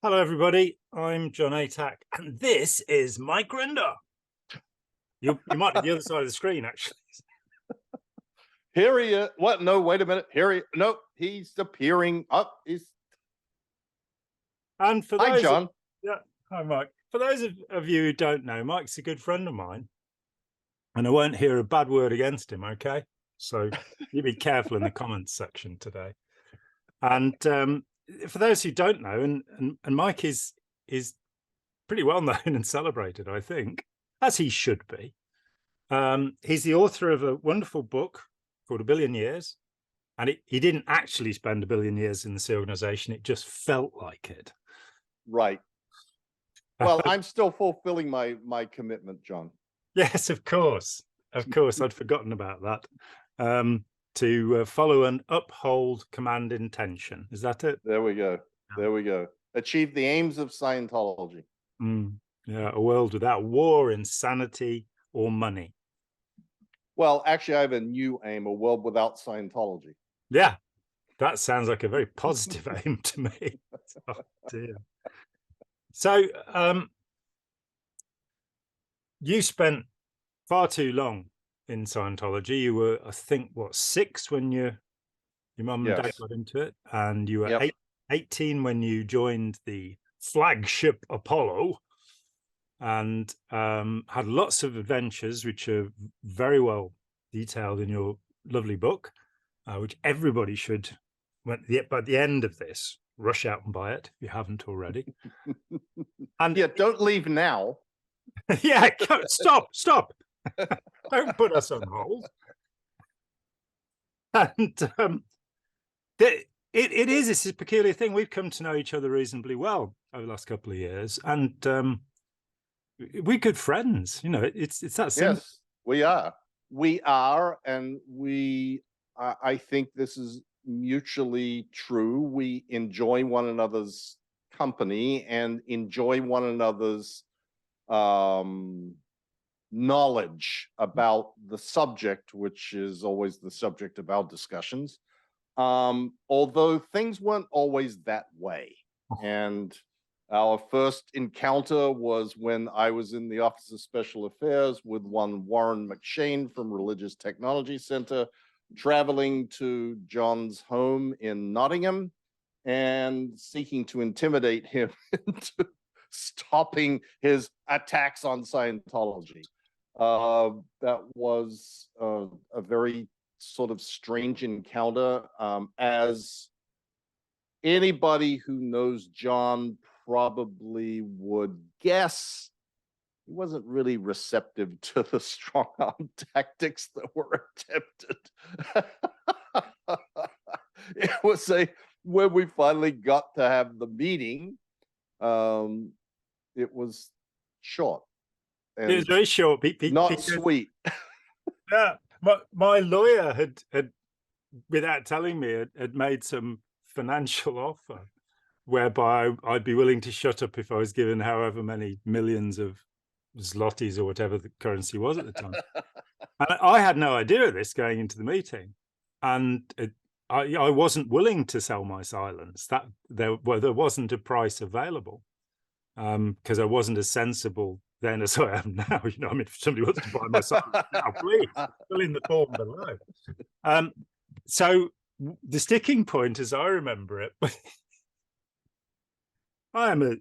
Hello, everybody. I'm John Atack, and this is Mike Rinder. You might be the other side of the screen, actually. Here he is. What? No, wait a minute. No, he's appearing up. And for Hi, those, John. hi, Mike. For those of you who don't know, Mike's a good friend of mine, and I won't hear a bad word against him. Okay, so you be careful in the comments section today. And for those who don't know, and Mike is pretty well known and celebrated, I think, as he should be. He's the author of a wonderful book called A Billion Years, and he didn't actually spend a billion years in this organization. It just felt like it. Right. Well, I'm still fulfilling my commitment, John. Yes, of course. I'd forgotten about that. To follow and uphold command intention. Is that it? There we go. There we go. Achieve the aims of Scientology. Yeah, a world without war, insanity, or money. Well, actually, I have a new aim: a world without Scientology. Yeah, that sounds like a very positive aim to me. Oh, dear. So, you spent far too long in Scientology. You were, I think, what, 6 when your mum and dad got into it, and you were 18 when you joined the flagship Apollo, and had lots of adventures, which are very well detailed in your lovely book, which everybody should, by the end of this, rush out and buy it if you haven't already. And yeah, don't leave now. Yeah, stop. Don't put us on hold. And it is a peculiar thing. We've come to know each other reasonably well over the last couple of years, and we're good friends. You know, it's that simple. Yes, we are, and I think this is mutually true. We enjoy one another's company and enjoy one another's knowledge about the subject, which is always the subject of our discussions. Although things weren't always that way. And our first encounter was when I was in the Office of Special Affairs with one Warren McShane from Religious Technology Center, traveling to John's home in Nottingham and seeking to intimidate him into stopping his attacks on Scientology. That was a very sort of strange encounter. As anybody who knows John probably would guess, he wasn't really receptive to the strong arm tactics that were attempted. It was when we finally got to have the meeting, it was short. It was very short. Not sweet. Yeah, my lawyer had, without telling me, had made some financial offer whereby I'd be willing to shut up if I was given however many millions of zlotys or whatever the currency was at the time. And I had no idea of this going into the meeting, and I wasn't willing to sell my silence. That there wasn't a price available, because I wasn't as sensible then as I am now. You know, I mean, if somebody wants to buy my silence now, please fill in the form below. So the sticking point, as I remember it, I am an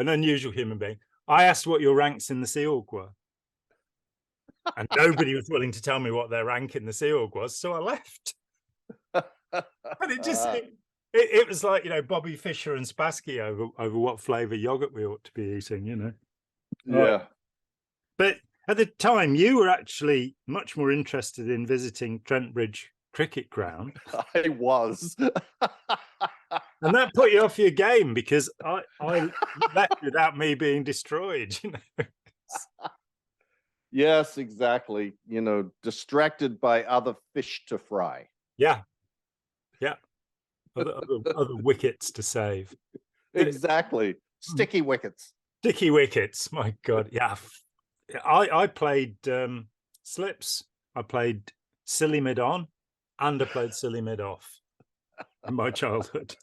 unusual human being. I asked what your ranks in the Sea Org were, and nobody was willing to tell me what their rank in the Sea Org was, so I left. And it was like, Bobby Fischer and Spassky over what flavor yogurt we ought to be eating, Yeah. But at the time, you were actually much more interested in visiting Trent Bridge Cricket Ground. I was. And that put you off your game, because I left without me being destroyed, Yes, exactly. Distracted by other fish to fry. Yeah. Other wickets to save. Exactly. Sticky wickets. Sticky wickets. My God. Yeah. I played slips. I played silly mid on, and I played silly mid off in my childhood.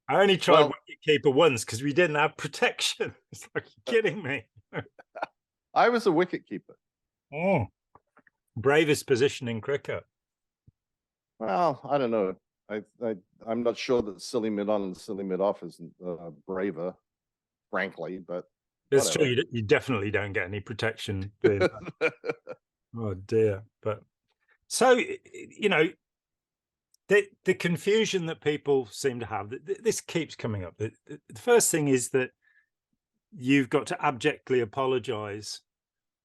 I only tried Well, wicketkeeper once because we didn't have protection. It's like, you're kidding me. I was a wicket keeper. Oh, bravest position in cricket. Well, I don't know. I'm not sure that silly mid on and silly mid off is braver, frankly, but It's true. whatever. You definitely don't get any protection doing that. Oh dear. But so, the confusion that people seem to have, this keeps coming up. The first thing is that you've got to abjectly apologize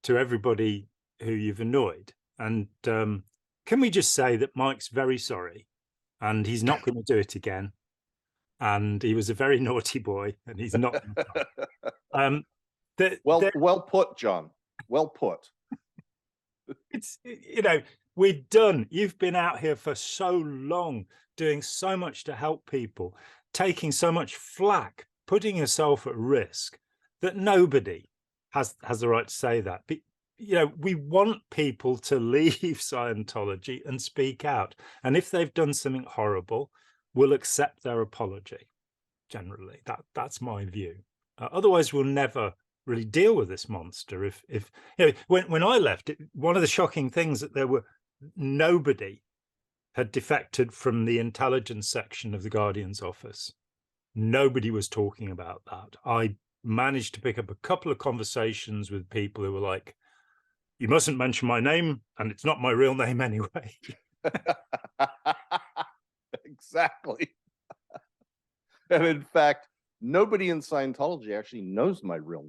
to everybody who you've annoyed. And can we just say that Mike's very sorry and he's not going to do it again? And he was a very naughty boy and he's not. Well put, John. Well put. It's, we're done. You've been out here for so long, doing so much to help people, taking so much flack, putting yourself at risk, that nobody has the right to say that. But, we want people to leave Scientology and speak out. And if they've done something horrible, we'll accept their apology. Generally, that's my view. Otherwise, we'll never really deal with this monster. If when I left, one of the shocking things that nobody had defected from the intelligence section of the Guardian's office. Nobody was talking about that. I managed to pick up a couple of conversations with people who were like, you mustn't mention my name, and it's not my real name anyway. Exactly. And in fact, nobody in Scientology actually knows my real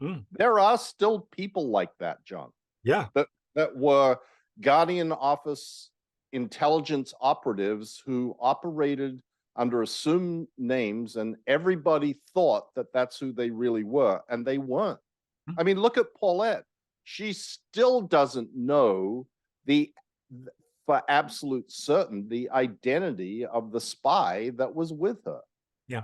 name. There are still people like that, John. Yeah. That were Guardian office intelligence operatives who operated under assumed names, and everybody thought that that's who they really were, and they weren't. I mean, look at Paulette. She still doesn't know for absolute certain, the identity of the spy that was with her. Yeah.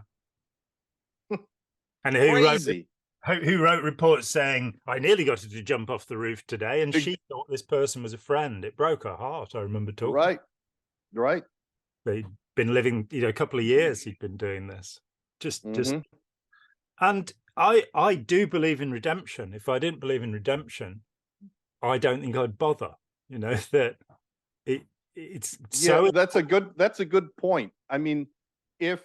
And who Crazy. Who wrote reports saying, I nearly got her to jump off the roof today, and she thought this person was a friend. It broke her heart. I remember talking. Right. They'd been living, a couple of years he'd been doing this. And I do believe in redemption. If I didn't believe in redemption, I don't think I'd bother. That it's so. That's a good point. I mean, if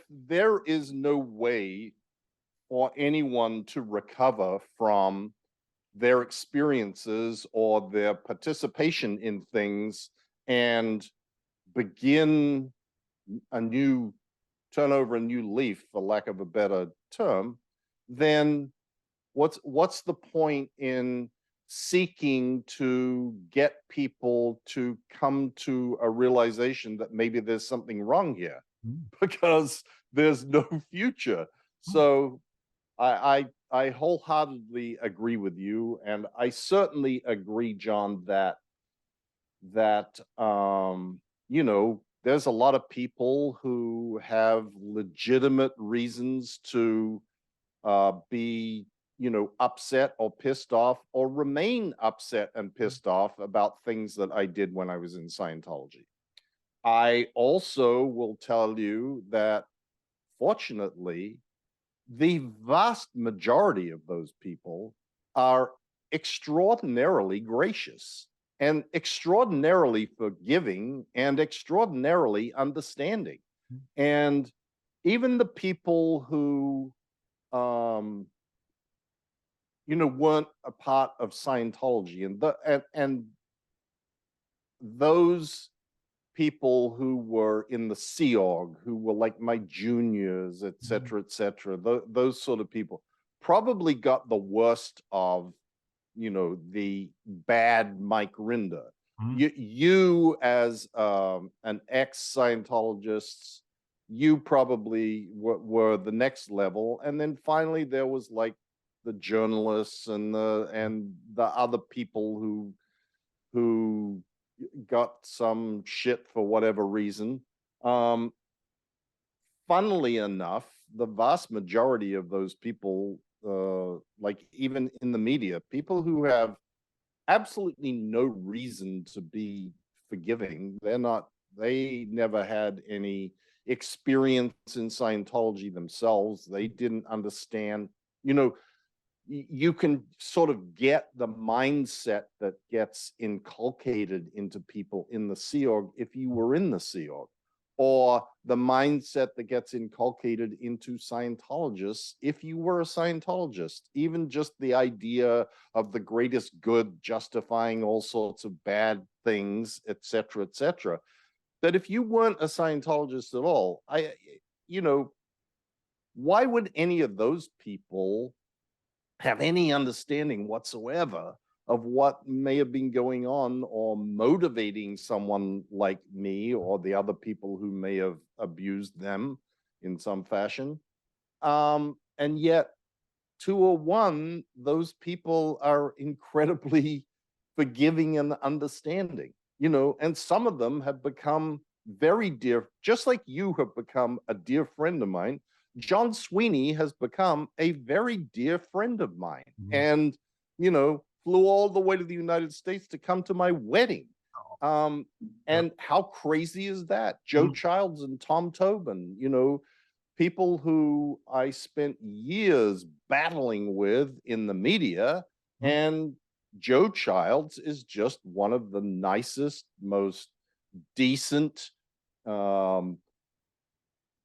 there is no way for anyone to recover from their experiences or their participation in things and begin turn over a new leaf, for lack of a better term, then what's the point in seeking to get people to come to a realization that maybe there's something wrong here because there's no future? So I wholeheartedly agree with you, and I certainly agree, John, that there's a lot of people who have legitimate reasons to be upset or pissed off, or remain upset and pissed off about things that I did when I was in Scientology. I also will tell you that, fortunately, the vast majority of those people are extraordinarily gracious and extraordinarily forgiving and extraordinarily understanding. And even the people who weren't a part of Scientology, and those people who were in the Sea Org, who were like my juniors, et cetera, those sort of people probably got the worst of, the bad Mike Rinder. You as an ex-Scientologist, you probably were the next level. And then finally there was like the journalists and the other people who got some shit for whatever reason. Funnily enough, the vast majority of those people, like even in the media, people who have absolutely no reason to be forgiving, they never had any experience in Scientology themselves. They didn't understand, you know, you can sort of get the mindset that gets inculcated into people in the Sea Org if you were in the Sea Org, or the mindset that gets inculcated into Scientologists if you were a Scientologist. Even just the idea of the greatest good justifying all sorts of bad things, etc., etc. That if you weren't a Scientologist at all, you know, why would any of those people have any understanding whatsoever of what may have been going on or motivating someone like me or the other people who may have abused them in some fashion? And yet, 201, those people are incredibly forgiving and understanding, you know, and some of them have become very dear, just like you have become a dear friend of mine. John Sweeney has become a very dear friend of mine, and, you know, flew all the way to the United States to come to my wedding. And how crazy is that? Joe Childs and Tom Tobin, you know, people who I spent years battling with in the media, and Joe Childs is just one of the nicest, most decent,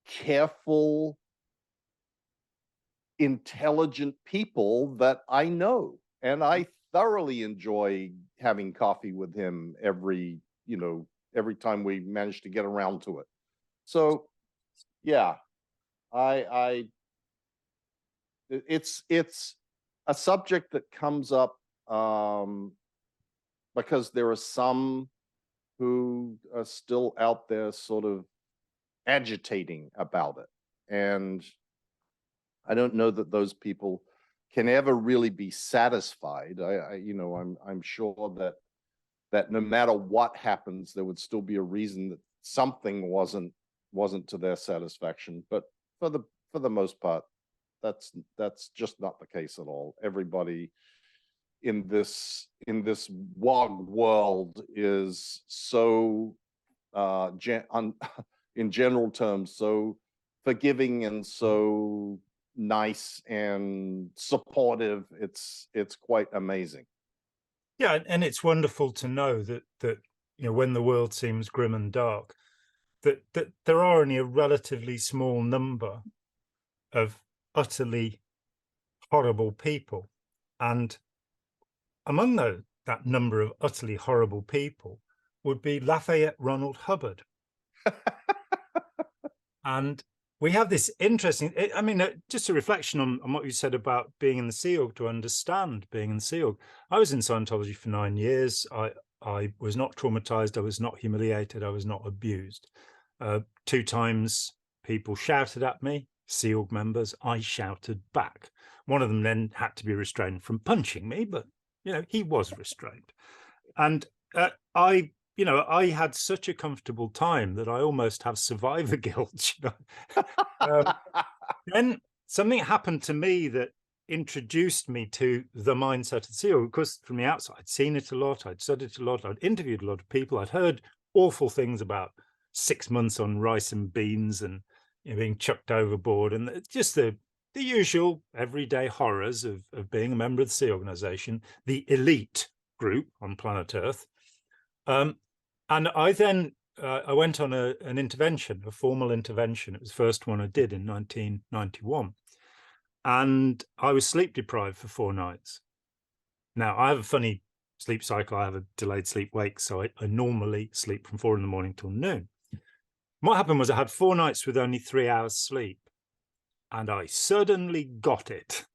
careful, intelligent people that I know. And I thoroughly enjoy having coffee with him every time we manage to get around to it. So yeah, it's a subject that comes up because there are some who are still out there sort of agitating about it. And I don't know that those people can ever really be satisfied. I'm sure that no matter what happens, there would still be a reason that something wasn't to their satisfaction. But for the most part, that's just not the case at all. Everybody in this WOG world is so in general terms so forgiving and so nice and supportive. It's quite amazing. Yeah, and it's wonderful to know that you know, when the world seems grim and dark, that there are only a relatively small number of utterly horrible people, and among that number of utterly horrible people would be Lafayette Ronald Hubbard. And we have this interesting, I mean, just a reflection on what you said about being in the Sea Org, to understand being in the Sea Org. I was in Scientology for 9 years. I was not traumatized. I was not humiliated. I was not abused. 2 times people shouted at me, Sea Org members. I shouted back. One of them then had to be restrained from punching me, but, you know, he was restrained. And I had such a comfortable time that I almost have survivor guilt. You know? Then something happened to me that introduced me to the mindset of the Sea Org. Because from the outside, I'd seen it a lot, I'd studied it a lot, I'd interviewed a lot of people, I'd heard awful things about 6 months on rice and beans and, you know, being chucked overboard, and just the usual everyday horrors of being a member of the Sea Organization, the elite group on planet Earth. And I then I went on an intervention, a formal intervention. It was the first one I did in 1991. And I was sleep deprived for 4 nights. Now, I have a funny sleep cycle. I have a delayed sleep wake, so I normally sleep from 4 in the morning till noon. What happened was I had 4 nights with only 3 hours sleep. And I suddenly got it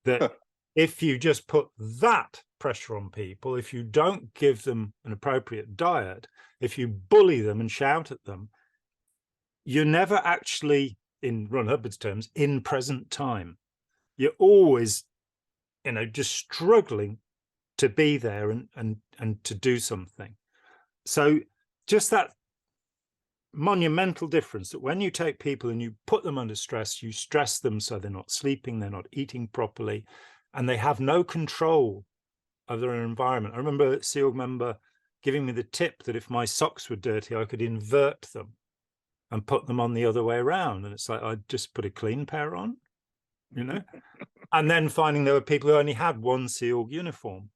that if you just put that pressure on people, if you don't give them an appropriate diet, if you bully them and shout at them, you're never actually, in Ron Hubbard's terms, in present time. You're always, you know, just struggling to be there and to do something. So just that monumental difference, that when you take people and you put them under stress, you stress them so they're not sleeping, they're not eating properly, and they have no control of their environment. I remember a Sea Org member giving me the tip that if my socks were dirty, I could invert them and put them on the other way around. And it's like, I'd just put a clean pair on, you know, and then finding there were people who only had one Sea Org uniform.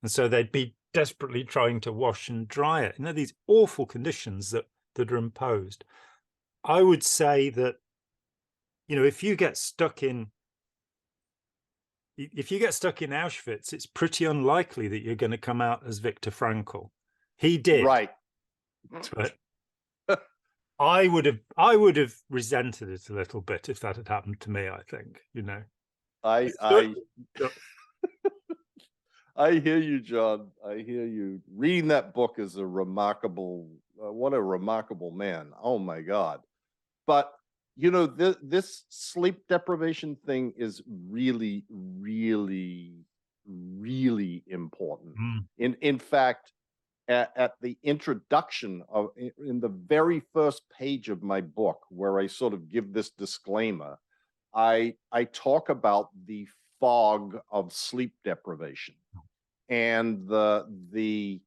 And so they'd be desperately trying to wash and dry it. You know, these awful conditions that are imposed. I would say that, you know, if you get stuck in Auschwitz, it's pretty unlikely that you're going to come out as Viktor Frankl. He did. Right. But I would have resented it a little bit if that had happened to me, I think, you know. I hear you, John. I hear you. Reading that book is a remarkable, what a remarkable man. Oh my God. But, you know, this sleep deprivation thing is really, really, really important. In fact, at the introduction of, in the very first page of my book, where I sort of give this disclaimer, I talk about the fog of sleep deprivation and the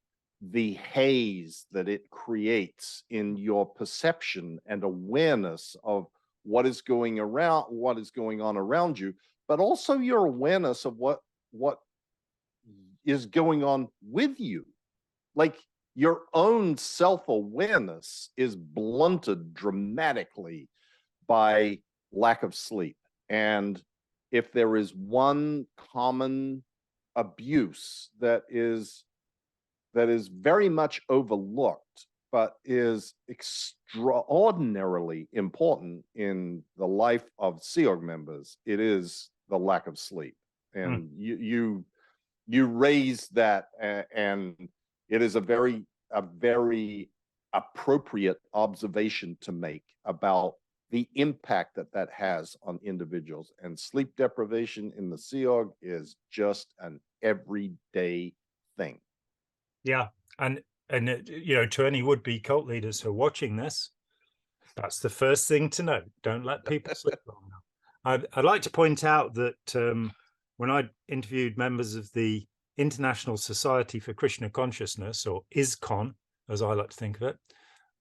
haze that it creates in your perception and awareness of what is going on around you, but also your awareness of what is going on with you. Like, your own self-awareness is blunted dramatically by lack of sleep. And if there is one common abuse that is very much overlooked, but is extraordinarily important in the life of Sea Org members, it is the lack of sleep. And you raise that, and it is a very appropriate observation to make about the impact that has on individuals. And sleep deprivation in the Sea Org is just an everyday thing. Yeah, and you know, to any would-be cult leaders who are watching this, that's the first thing to know. Don't let people sleep long enough. I'd like to point out that when I interviewed members of the International Society for Krishna Consciousness, or ISKCON, as I like to think of it,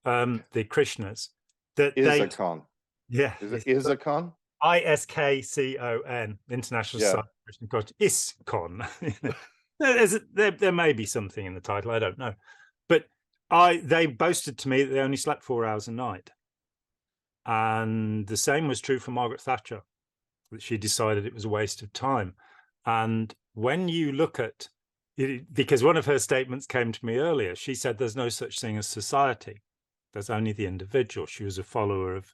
the Krishnas, that ISKCON. Yeah. Is it ISKCON? ISKCON, International Society for Krishna Consciousness, ISKCON. There may be something in the title, I don't know. But they boasted to me that they only slept 4 hours a night. And the same was true for Margaret Thatcher, that she decided it was a waste of time. And when you look at it, because one of her statements came to me earlier, she said there's no such thing as society. There's only the individual. She was a follower of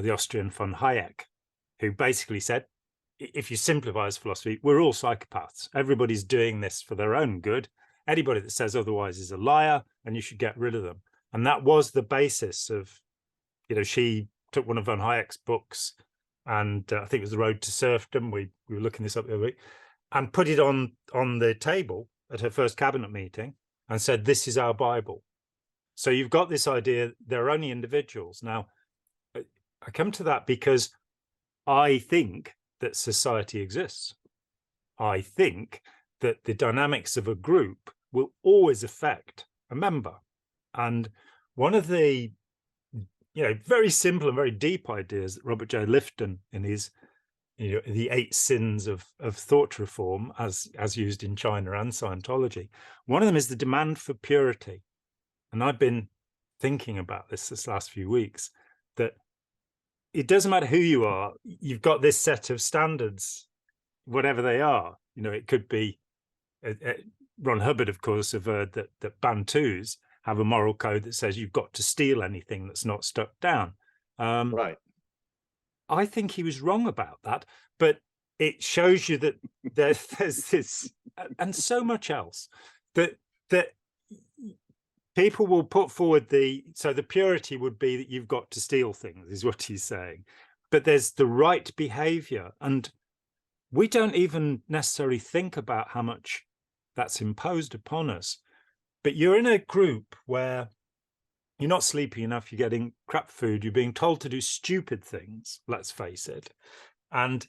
the Austrian von Hayek, who basically said, if you simplify his philosophy, we're all psychopaths. Everybody's doing this for their own good. Anybody that says otherwise is a liar, and you should get rid of them. And that was the basis of, you know, she took one of von Hayek's books, and I think it was The Road to Serfdom. We were looking this up the other week, and put it on the table at her first cabinet meeting and said, this is our Bible. So you've got this idea they're only individuals. Now, I come to that because I think that society exists. I think that the dynamics of a group will always affect a member. And one of the, you know, very simple and very deep ideas that Robert J. Lifton, in his, you know, the 8 sins of thought reform, as used in China and Scientology, one of them is the demand for purity. And I've been thinking about this last few weeks, that it doesn't matter who you are, you've got this set of standards, whatever they are. You know, it could be Ron Hubbard, of course, averred that Bantus have a moral code that says you've got to steal anything that's not stuck down. Right. I think he was wrong about that, but it shows you that there's this, and so much else, that people will put forward the purity would be that you've got to steal things, is what he's saying. But there's the right behavior, and we don't even necessarily think about how much that's imposed upon us. But you're in a group where you're not sleeping enough, you're getting crap food, you're being told to do stupid things, let's face it. And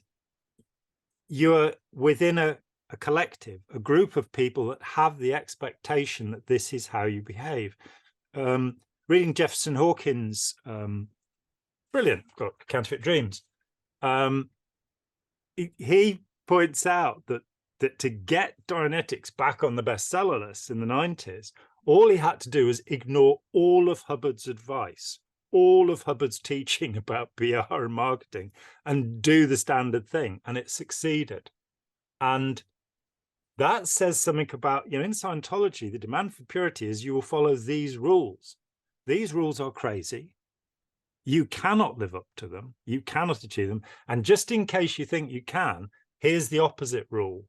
you're within a collective, a group of people that have the expectation that this is how you behave. reading Jefferson Hawkins, brilliant, got Counterfeit Dreams. He points out that to get Dianetics back on the bestseller list in the 90s, all he had to do was ignore all of Hubbard's advice, all of Hubbard's teaching about PR and marketing, and do the standard thing, and it succeeded. And that says something about, in Scientology, the demand for purity is you will follow these rules. These rules are crazy. You cannot live up to them. You cannot achieve them. And just in case you think you can, here's the opposite rule.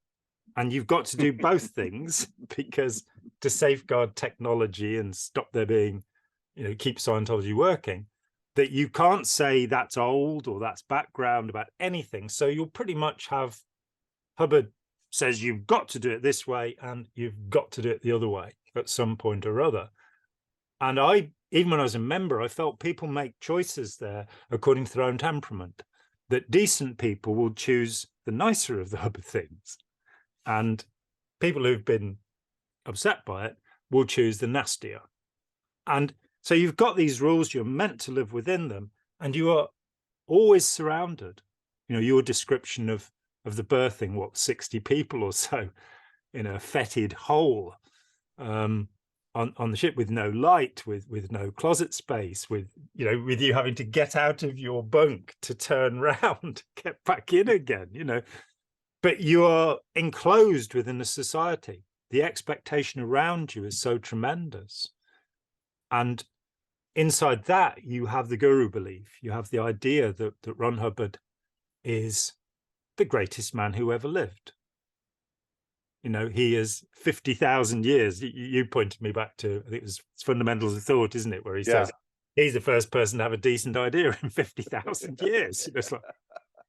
And you've got to do both things, because to safeguard technology and stop there being, keep Scientology working, that you can't say that's old or that's background about anything. So you'll pretty much have Hubbard says you've got to do it this way and you've got to do it the other way at some point or other. And even when I was a member, I felt people make choices there according to their own temperament, that decent people will choose the nicer of the Hubbard things, and people who've been upset by it will choose the nastier. And so you've got these rules, you're meant to live within them, and you are always surrounded. Your description of the birthing, 60 people or so in a fetid hole on the ship, with no light, with no closet space, with you having to get out of your bunk to turn round, get back in again, but you are enclosed within a society. The expectation around you is so tremendous. And inside that, you have the guru belief. You have the idea that Ron Hubbard is the greatest man who ever lived. He is 50,000 years. You pointed me back to, I think it was Fundamentals of Thought, isn't it? Where he says he's the first person to have a decent idea in 50,000 years. It's like,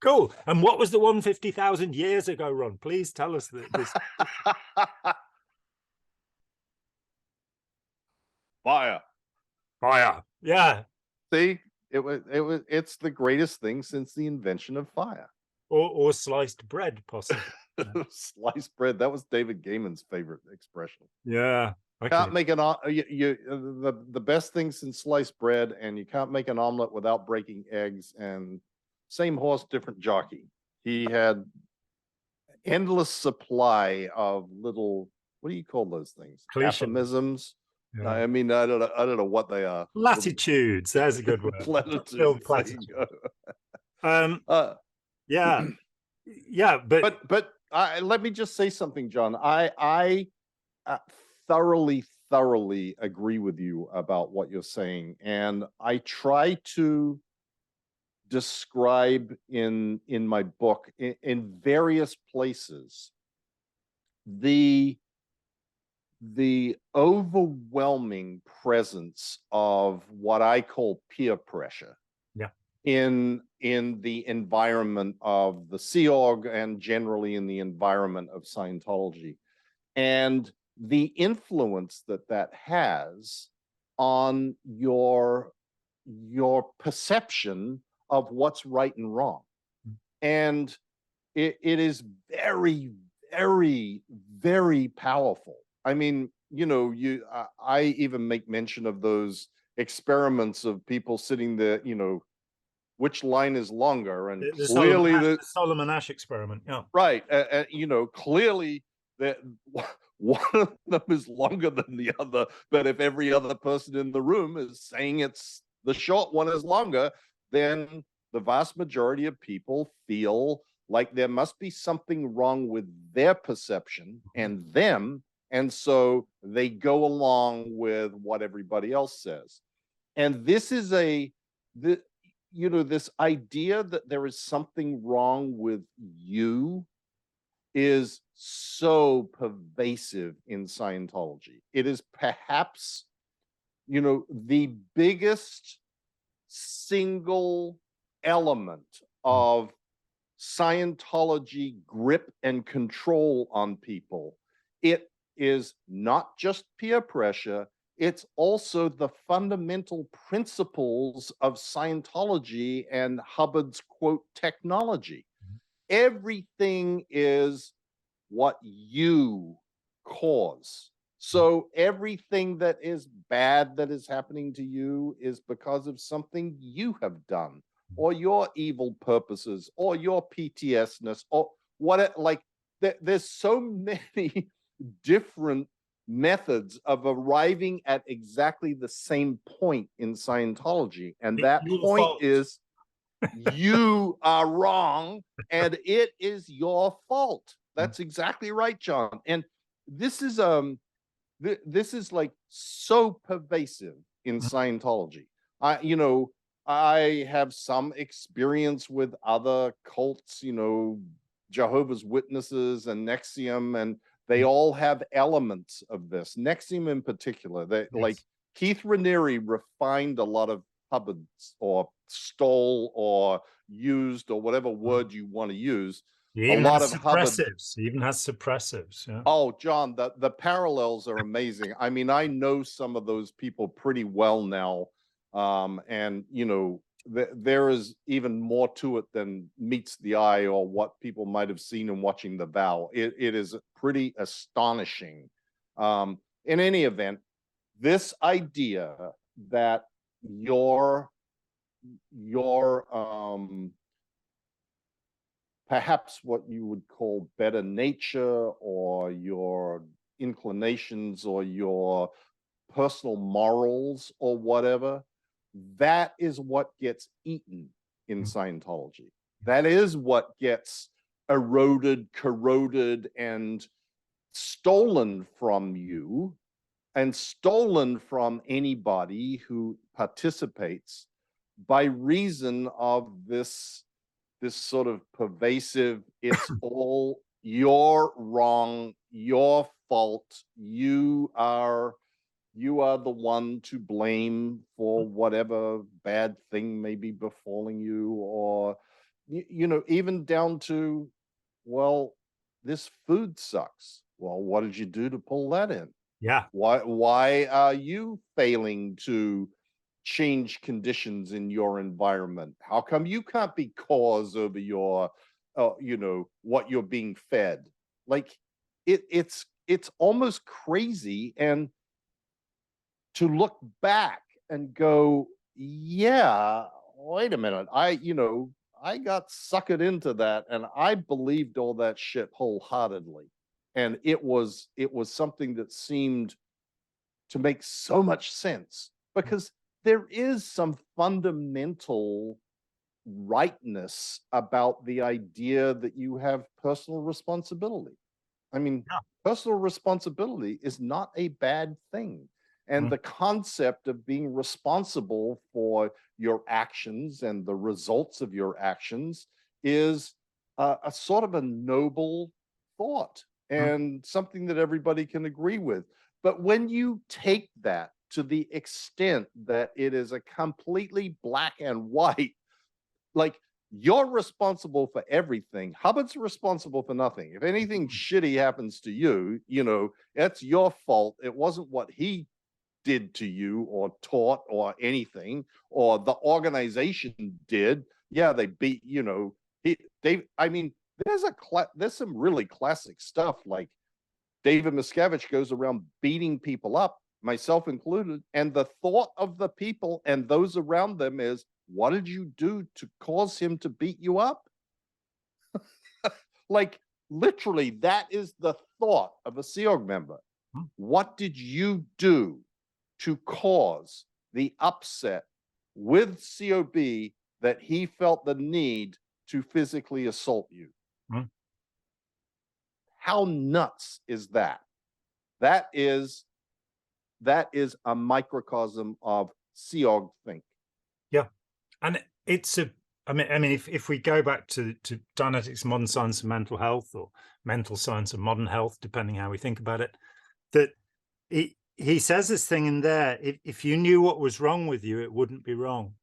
cool. And what was the one 50,000 years ago, Ron? Please tell us this. Fire. Yeah. See, it's the greatest thing since the invention of fire. Or sliced bread, possibly. Sliced bread. That was David Gaiman's favorite expression. Yeah. Can't make the best thing since sliced bread, and you can't make an omelet without breaking eggs. And same horse, different jockey. He had endless supply of little, what do you call those things? Aphorisms. Yeah. I mean, I don't know what they are. Platitudes. There's a good word. Platitudes. Platitudes. But let me just say something, John. I thoroughly agree with you about what you're saying, and I try to describe in my book in various places the overwhelming presence of what I call peer pressure. Yeah. In the environment of the Sea Org and generally in the environment of Scientology, and the influence that has on your perception of what's right and wrong. And it is very, very, very powerful. I mean, I even make mention of those experiments of people sitting there, which line is longer, and the clearly the Solomon Asch experiment. Yeah. Right. Clearly that one of them is longer than the other, but if every other person in the room is saying it's the short one is longer, then the vast majority of people feel like there must be something wrong with their perception and them, and so they go along with what everybody else says. And this is this idea that there is something wrong with you is so pervasive in Scientology. It is perhaps, the biggest single element of Scientology grip and control on people. It is not just peer pressure, it's also the fundamental principles of Scientology and Hubbard's, quote, technology. Everything is what you cause. So everything that is bad that is happening to you is because of something you have done, or your evil purposes, or your PTSdness, or what it, like there's so many different methods of arriving at exactly the same point in Scientology. And that point is you are wrong and it is your fault. That's exactly right, John. And this is this is like so pervasive in Scientology. I have some experience with other cults, Jehovah's Witnesses and Nexium, and they all have elements of this. Nexium in particular, like Keith Raniere refined a lot of Hubbard's, or stole, or used, or whatever word you want to use. A lot of suppressives. He even has suppressives. Yeah. Oh, John, the parallels are amazing. I mean, I know some of those people pretty well now. And there is even more to it than meets the eye, or what people might have seen in watching The Vow. It is pretty astonishing. In any event, this idea that your perhaps what you would call better nature, or your inclinations, or your personal morals, or whatever, that is what gets eaten in Scientology. That is what gets eroded, corroded, and stolen from you, and stolen from anybody who participates, by reason of this sort of pervasive, it's all you're wrong, your fault, you are the one to blame for whatever bad thing may be befalling you, or even down to, well, this food sucks. Well, what did you do to pull that in? Yeah. Why are you failing to change conditions in your environment? How come you can't be cause over your what you're being fed? Like it's almost crazy. And to look back and go, yeah, wait a minute, I got suckered into that, and I believed all that shit wholeheartedly, and it was something that seemed to make so much sense, because there is some fundamental rightness about the idea that you have personal responsibility. I mean, personal responsibility is not a bad thing. And the concept of being responsible for your actions and the results of your actions is a sort of a noble thought, and something that everybody can agree with. But when you take that to the extent that it is a completely black and white, like, you're responsible for everything, Hubbard's responsible for nothing. If anything shitty happens to you, it's your fault. It wasn't what he did to you, or taught, or anything, or the organization did. Yeah, they beat, I mean, there's some really classic stuff, like David Miscavige goes around beating people up, myself included, and the thought of the people and those around them is, what did you do to cause him to beat you up? Like, literally, that is the thought of a Sea Org member. What did you do to cause the upset with COB that he felt the need to physically assault you? How nuts is that? That is a microcosm of Sea Org think. Yeah. And it's I mean, if we go back to Dianetics, Modern Science of Mental Health, or Mental Science of Modern Health, depending how we think about it, that he says this thing in there: if you knew what was wrong with you, it wouldn't be wrong.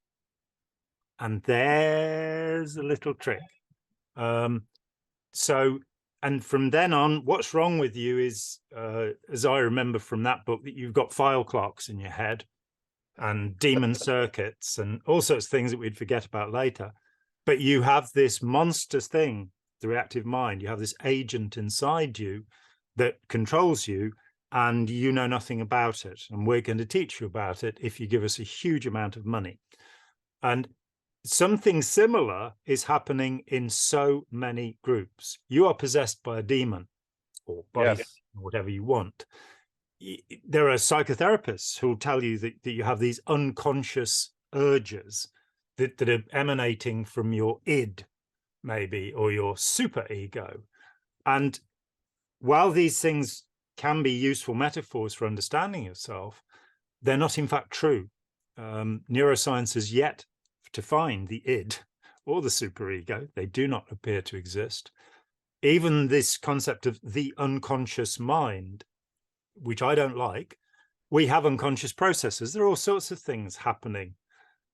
And there's a little trick. So, and from then on, what's wrong with you is, as I remember from that book, that you've got file clocks in your head, and demon circuits, and all sorts of things that we'd forget about later. But you have this monster thing, the reactive mind. You have this agent inside you that controls you, and you know nothing about it, and we're going to teach you about it if you give us a huge amount of money. And something similar is happening in so many groups. You are possessed by a demon or body, Yes. whatever you want. There are psychotherapists who will tell you that you have these unconscious urges that are emanating from your id, maybe, or your super ego. And while these things can be useful metaphors for understanding yourself, they're not in fact true. Neuroscience has yet to find the id or the superego. They do not appear to exist. Even this concept of the unconscious mind, which I don't like, we have unconscious processes. There are all sorts of things happening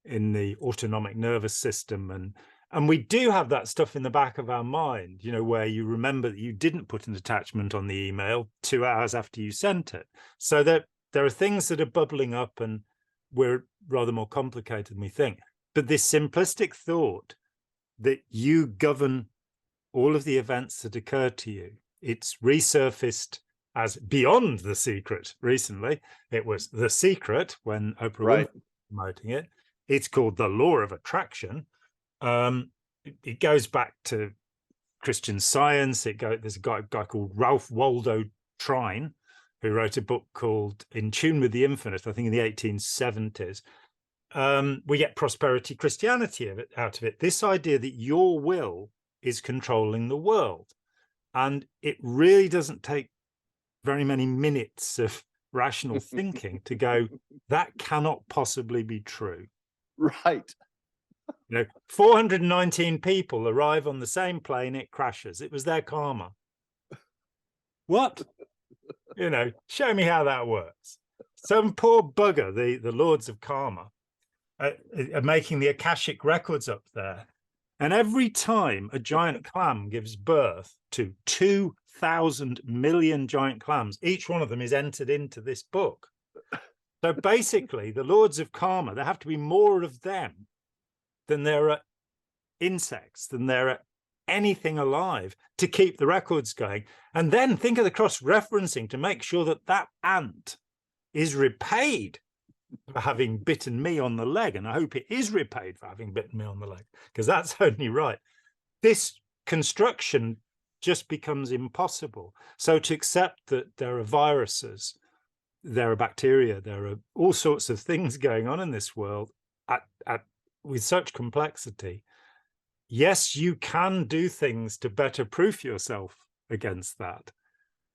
in the autonomic nervous system, and we do have that stuff in the back of our mind, you know, where you remember that you didn't put an attachment on the email 2 hours after you sent it. So that there are things that are bubbling up, and we're rather more complicated than we think. But this simplistic thought that you govern all of the events that occur to you, it's resurfaced as Beyond the Secret recently. It was The Secret when Oprah Winfrey was promoting it. It's called The Law of Attraction. It goes back to Christian Science. There's a guy called Ralph Waldo Trine who wrote a book called In Tune with the Infinite, I think in the 1870s. We get prosperity Christianity out of it. This idea that your will is controlling the world. And it really doesn't take very many minutes of rational thinking to go, that cannot possibly be true. Right. You know, 419 people arrive on the same plane, it crashes. It was their karma. What? You know, show me how that works. Some poor bugger, the lords of karma, are making the Akashic records up there. And every time a giant clam gives birth to 2,000 million giant clams, each one of them is entered into this book. So basically, the lords of karma, there have to be more of them than there are insects, than there are anything alive to keep the records going. And then think of the cross-referencing to make sure that that ant is repaid for having bitten me on the leg. And I hope it is repaid for having bitten me on the leg, because that's only right. This construction just becomes impossible. So to accept that there are viruses, there are bacteria, there are all sorts of things going on in this world with such complexity. Yes, you can do things to better proof yourself against that.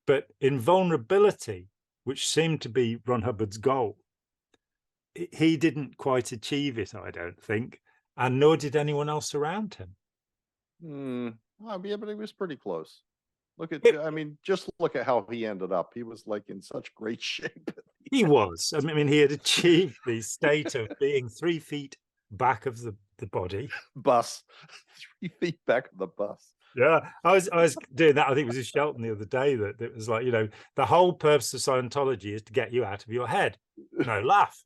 But in vulnerability, which seemed to be Ron Hubbard's goal, he didn't quite achieve it, I don't think, and nor did anyone else around him. Well, yeah, but he was pretty close. I mean, just look at how he ended up. He was like in such great shape. He was. I mean, he had achieved the state of being 3 feet back of the body. Bus. 3 feet back of the bus. Yeah, I was doing that. I think it was in Shelton the other day that it was like, you know, the whole purpose of Scientology is to get you out of your head. No, laugh.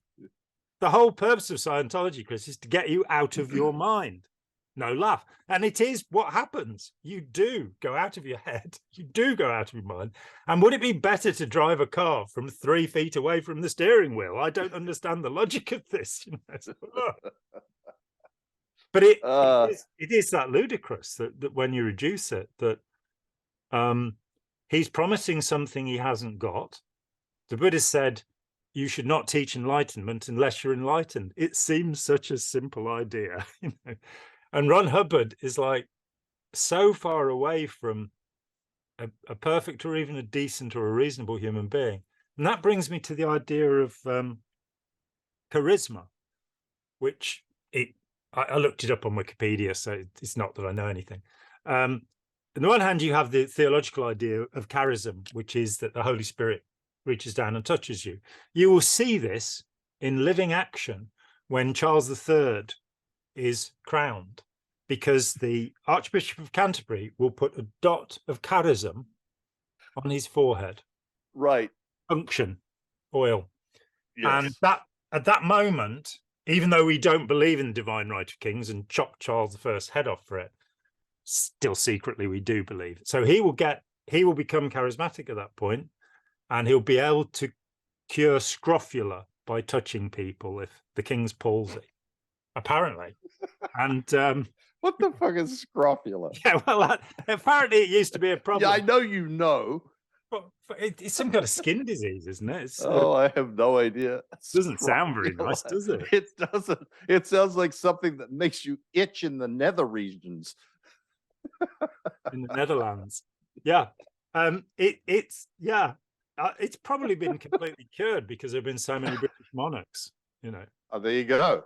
The whole purpose of Scientology, Chris, is to get you out of your mind. No, laugh. And it is what happens. You do go out of your head. You do go out of your mind. And would it be better to drive a car from 3 feet away from the steering wheel? I don't understand the logic of this. You know? But it is that ludicrous that when you reduce it, that he's promising something he hasn't got. The Buddha said, you should not teach enlightenment unless you're enlightened. It seems such a simple idea, you know. And Ron Hubbard is like so far away from a perfect or even a decent or a reasonable human being. And that brings me to the idea of charisma, which I looked it up on Wikipedia, so it's not that I know anything. On the one hand, you have the theological idea of charism, which is that the Holy Spirit reaches down and touches you. You will see this in living action when Charles III is crowned, because the Archbishop of Canterbury will put a dot of charism on his forehead. Right. Unction, oil. Yes. And that at that moment, even though we don't believe in the divine right of kings and chop Charles I's head off for it, still secretly we do believe. So he will become charismatic at that point. and he'll be able to cure scrofula by touching people if the king's palsy, apparently. And what the fuck is scrofula? yeah, well, apparently it used to be a problem. Yeah, I know you know. But it's some kind of skin disease, isn't it? Oh, I have no idea. Doesn't sound very nice, does it? It doesn't. It sounds like something that makes you itch in the nether regions. In the Netherlands. Yeah. It's probably been completely cured because there have been so many British monarchs, you know. Oh, there you go.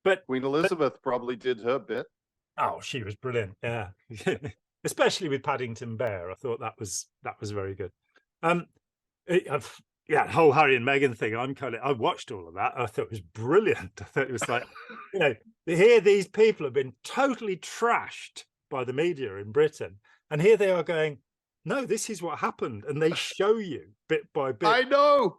But Queen Elizabeth probably did her bit. Oh, she was brilliant. Yeah. Especially with Paddington Bear. I thought that was very good. Yeah, the whole Harry and Meghan thing. I watched all of that. I thought it was brilliant. I thought it was like, you know, here these people have been totally trashed by the media in Britain, and here they are going, no, this is what happened, and they show you bit by bit. I know.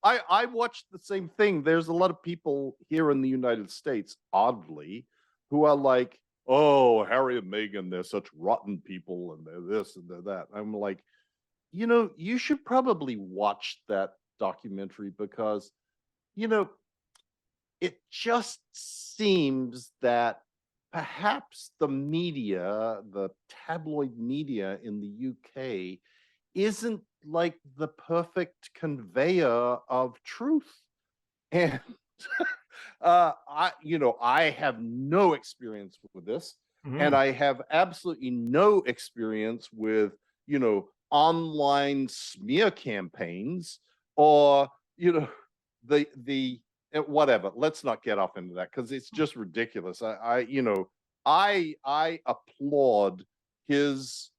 I watched the same thing. There's a lot of people here in the United States, oddly, who are like, oh, Harry and Meghan, they're such rotten people, and they're this and they're that. I'm like, you know, you should probably watch that documentary because, you know, it just seems that perhaps the media, the tabloid media in the UK, isn't like the perfect conveyor of truth. And I have no experience with this, and I have absolutely no experience with, you know, online smear campaigns or, you know, the whatever. Let's not get off into that because it's just ridiculous. I applaud his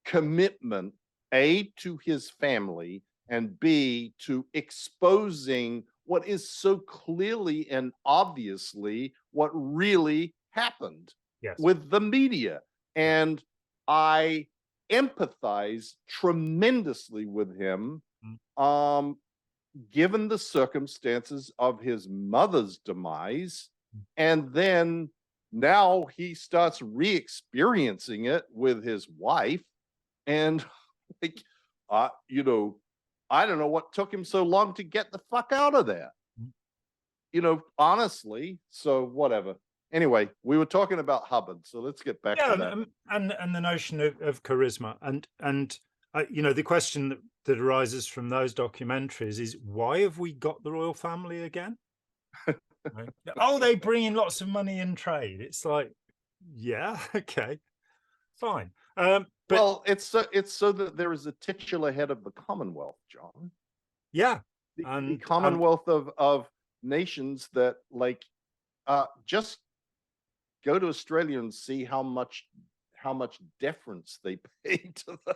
commitment, A, to his family, and B, to exposing what is so clearly and obviously what really happened with the media. And I empathize tremendously with him, given the circumstances of his mother's demise. And then now he starts re-experiencing it with his wife. And like, you know, I don't know what took him so long to get the fuck out of there. You know, honestly. So whatever. Anyway, we were talking about Hubbard, so let's get back to that. And the notion of charisma, and you know, the question that arises from those documentaries is, why have we got the royal family again? Right? Oh, they bring in lots of money in trade. It's like, yeah, okay, fine. But, well, it's so that there is a titular head of the Commonwealth, John. Yeah, the Commonwealth of nations that, like, just go to Australia and see how much deference they pay to the.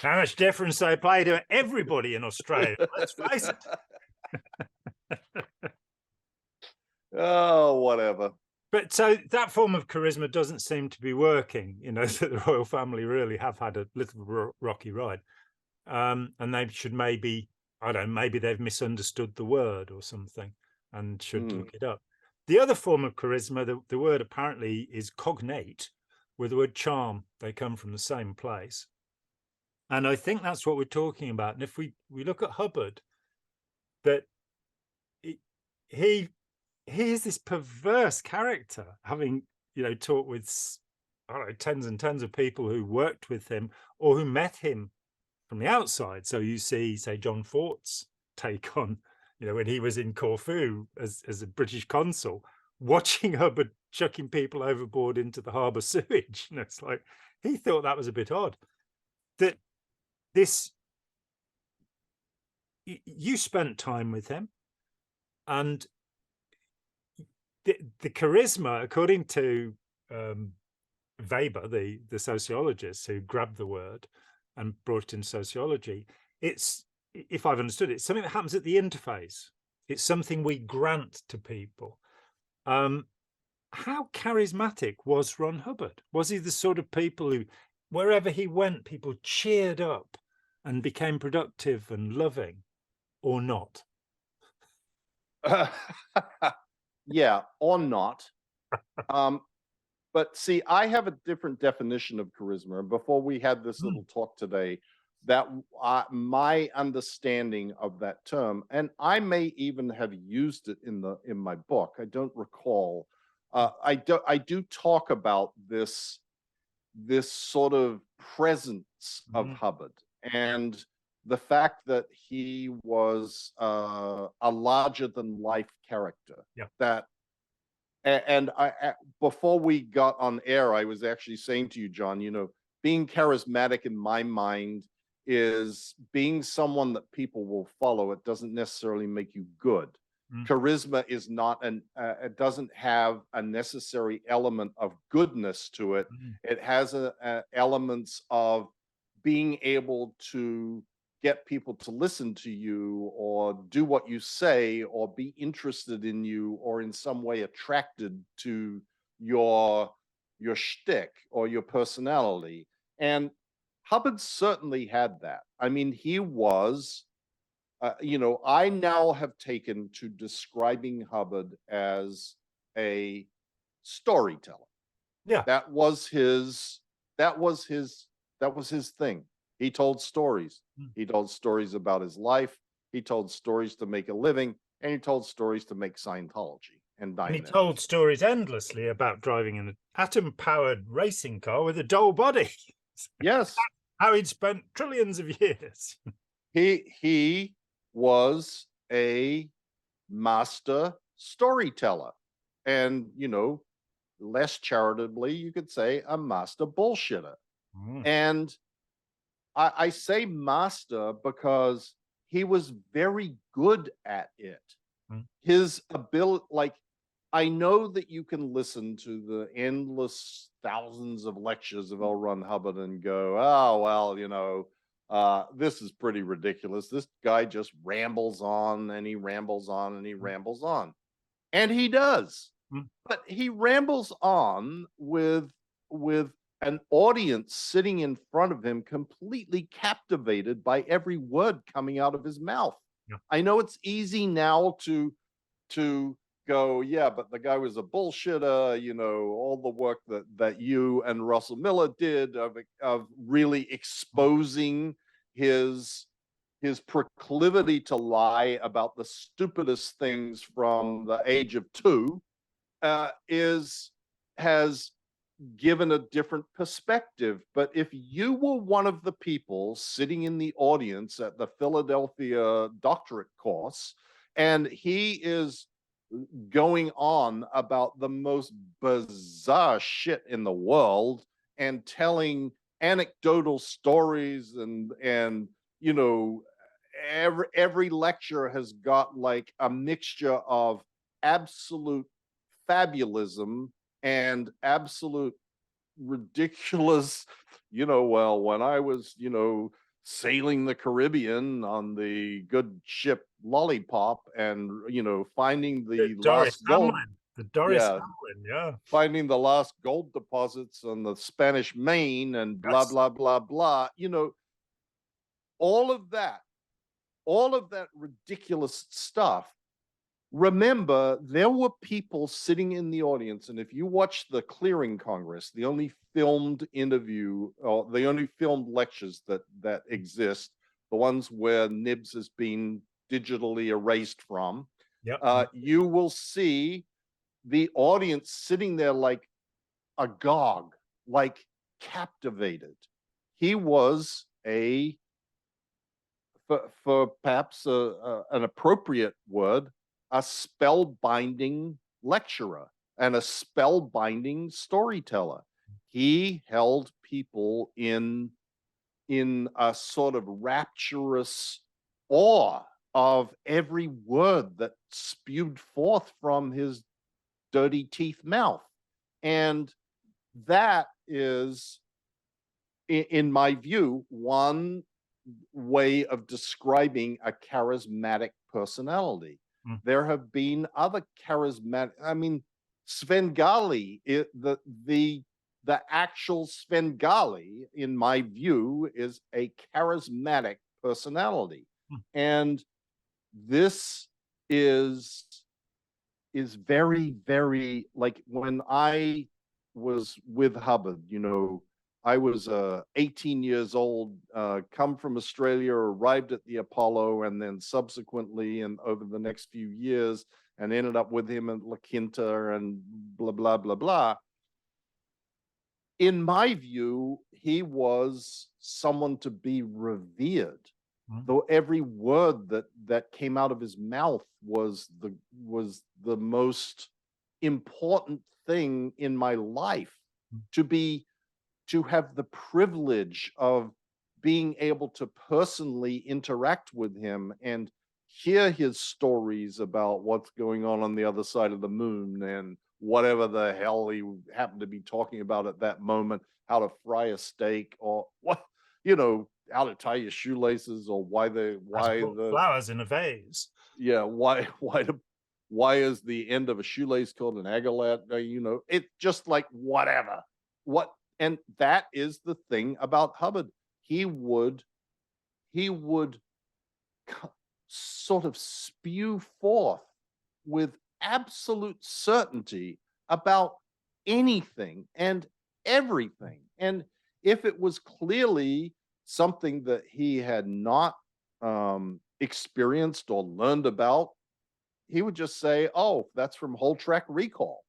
How much deference they pay to everybody in Australia. Let's face it. Oh, whatever. But so that form of charisma doesn't seem to be working. You know, that the royal family really have had a little rocky ride, and they should maybe, I don't know, maybe they've misunderstood the word or something and should look it up. The other form of charisma, the word apparently is cognate with the word charm. They come from the same place. And I think that's what we're talking about. And if we look at Hubbard, that he is this perverse character, having, you know, talked with, I don't know, tens and tens of people who worked with him or who met him from the outside. So you see, say, John Fort's take on, you know, when he was in Corfu as a British consul, watching Hubbard chucking people overboard into the harbour sewage. You know, it's like, he thought that was a bit odd. That this, you spent time with him, and the charisma, according to Weber, the sociologist who grabbed the word and brought it in sociology, it's, if I've understood it, it's something that happens at the interface. It's something we grant to people. How charismatic was Ron Hubbard? Was he the sort of people who, wherever he went, people cheered up and became productive and loving, or not? Yeah, or not. But see, I have a different definition of charisma. And before we had this little talk today, that my understanding of that term, and I may even have used it in my book. I don't recall. I do talk about this sort of presence of Hubbard and the fact that he was a larger than life character. Yeah. That and before we got on air, I was actually saying to you, John, being charismatic in my mind is being someone that people will follow. It doesn't necessarily make you good. Charisma is not it doesn't have a necessary element of goodness to it. It has elements of being able to get people to listen to you or do what you say or be interested in you or in some way attracted to your shtick or your personality. And Hubbard certainly had that. I mean, he was, I now have taken to describing Hubbard as a storyteller. Yeah. That was his thing. He told stories. He told stories about his life. He told stories to make a living, and he told stories to make Scientology and And he Dianetics. told stories endlessly about driving an atom-powered racing car with a doll body. Yes. How he'd spent trillions of years. He was a master storyteller. And, less charitably, you could say a master bullshitter. And I say master because he was very good at it. His ability, I know that you can listen to the endless thousands of lectures of L. Ron Hubbard and go, oh, well, this is pretty ridiculous. This guy just rambles on and he rambles on and he rambles on. And he does. But he rambles on with an audience sitting in front of him completely captivated by every word coming out of his mouth. Yeah. I know it's easy now to go, yeah, but the guy was a bullshitter, all the work that you and Russell Miller did of really exposing his proclivity to lie about the stupidest things from the age of 2 has given a different perspective. But if you were one of the people sitting in the audience at the Philadelphia doctorate course, and he is going on about the most bizarre shit in the world and telling anecdotal stories and every lecture has got like a mixture of absolute fabulism and absolute ridiculous, well, when I was, sailing the Caribbean on the good ship Lollipop and, finding the Doris last gold. Hamlin. The Doris Hamlin, yeah. Finding the last gold deposits on the Spanish Main and blah, blah, blah, blah. All of that ridiculous stuff. Remember, there were people sitting in the audience, and if you watch the Clearing Congress, the only filmed interview or the only filmed lectures that exist, the ones where Nibs has been digitally erased from, you will see the audience sitting there like agog, like captivated. He was for perhaps an appropriate word, a spellbinding lecturer and a spellbinding storyteller. He held people in a sort of rapturous awe of every word that spewed forth from his dirty teeth mouth. And that is, in my view, one way of describing a charismatic personality. There have been other charismatic, Svengali, the actual Svengali, in my view, is a charismatic personality. And this is very, very, like when I was with Hubbard, I was 18 years old, come from Australia, arrived at the Apollo, and then subsequently, and over the next few years, and ended up with him at La Quinta and blah, blah, blah, blah. In my view, he was someone to be revered. Though every word that came out of his mouth was the most important thing in my life. To have the privilege of being able to personally interact with him and hear his stories about what's going on the other side of the moon and whatever the hell he happened to be talking about at that moment, how to fry a steak or what, how to tie your shoelaces, or why the flowers in a vase. Yeah, why is the end of a shoelace called an aglet? It's just like whatever. And that is the thing about Hubbard. He would sort of spew forth with absolute certainty about anything and everything. And if it was clearly something that he had not experienced or learned about, he would just say, "Oh, that's from Whole Track Recall.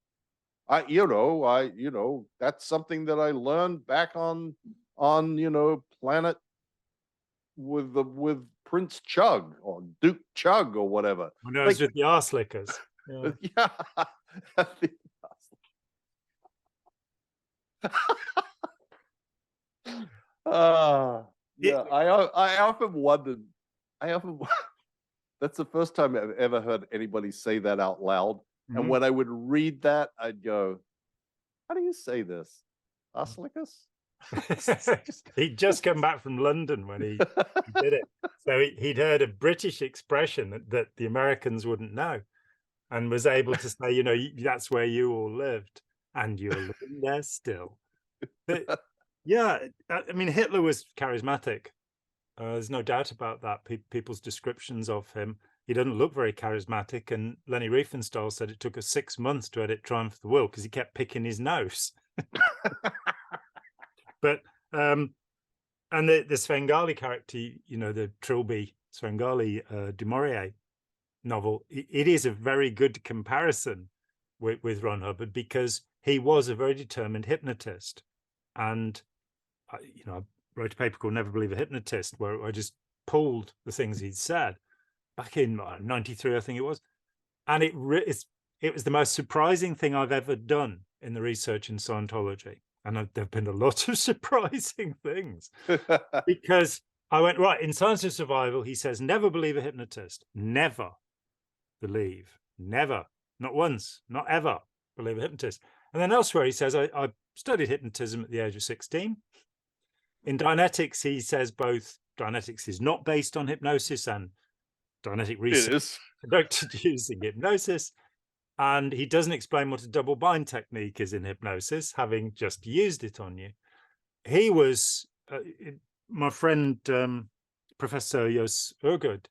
That's something that I learned back on planet with Prince Chug or Duke Chug or whatever." When I was with the arse lickers. Yeah. Yeah. Yeah. I often wondered. That's the first time I've ever heard anybody say that out loud. And when I would read that, I'd go, "How do you say this? Arselicus?" He'd just come back from London when he did it. So he'd heard a British expression that the Americans wouldn't know, and was able to say, that's where you all lived, and you're living there still. But, yeah, I mean, Hitler was charismatic. There's no doubt about that. People's descriptions of him, he doesn't look very charismatic. And Leni Riefenstahl said it took us 6 months to edit Triumph of the Will because he kept picking his nose. But and the Svengali character, the Trilby Svengali du Maurier novel, it is a very good comparison with Ron Hubbard, because he was a very determined hypnotist. And I wrote a paper called Never Believe a Hypnotist, where I just pulled the things he'd said back in 93, I think it was. And it was the most surprising thing I've ever done in the research in Scientology. And there have been a lot of surprising things, because I went, right, in Science of Survival, he says, never believe a hypnotist. Never believe. Never. Not once. Not ever believe a hypnotist. And then elsewhere, he says, I studied hypnotism at the age of 16. In Dianetics, he says both Dianetics is not based on hypnosis and Dianetic research is conducted using hypnosis. And he doesn't explain what a double bind technique is in hypnosis, having just used it on you. He was, my friend, Professor Jos Urgud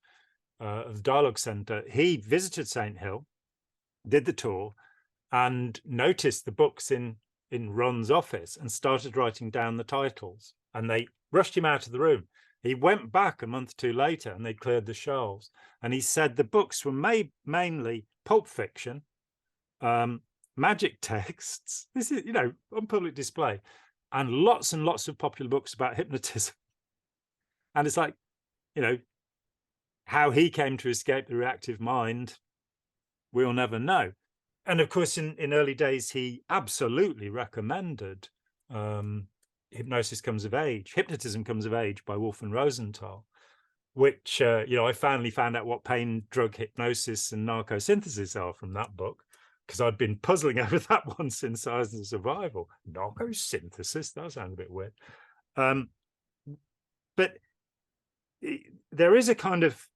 of the Dialogue Center, he visited St. Hill, did the tour, and noticed the books in Ron's office and started writing down the titles. And they rushed him out of the room. He went back a month or two later and they cleared the shelves. And he said the books were mainly pulp fiction, magic texts, this is, on public display, and lots of popular books about hypnotism. And it's like, how he came to escape the reactive mind, we'll never know. And of course, in early days, he absolutely recommended Hypnotism Comes of Age by Wolf and Rosenthal, which, I finally found out what pain drug hypnosis and narcosynthesis are from that book, because I'd been puzzling over that one since Science of Survival. Narcosynthesis, that sounds a bit weird. But there is a kind of,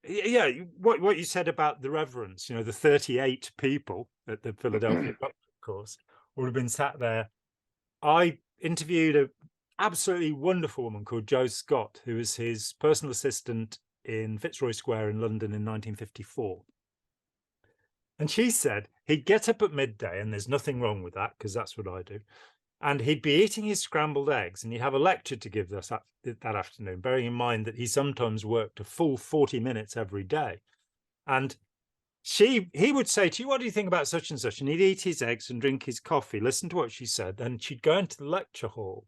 what you said about the reverence, the 38 people at the Philadelphia course would have been sat there. I interviewed an absolutely wonderful woman called Jo Scott, who was his personal assistant in Fitzroy Square in London in 1954. And she said he'd get up at midday, and there's nothing wrong with that, because that's what I do. And he'd be eating his scrambled eggs, and he'd have a lecture to give us that afternoon, bearing in mind that he sometimes worked a full 40 minutes every day. And he would say to you, what do you think about such and such? And he'd eat his eggs and drink his coffee, listen to what she said, and she'd go into the lecture hall.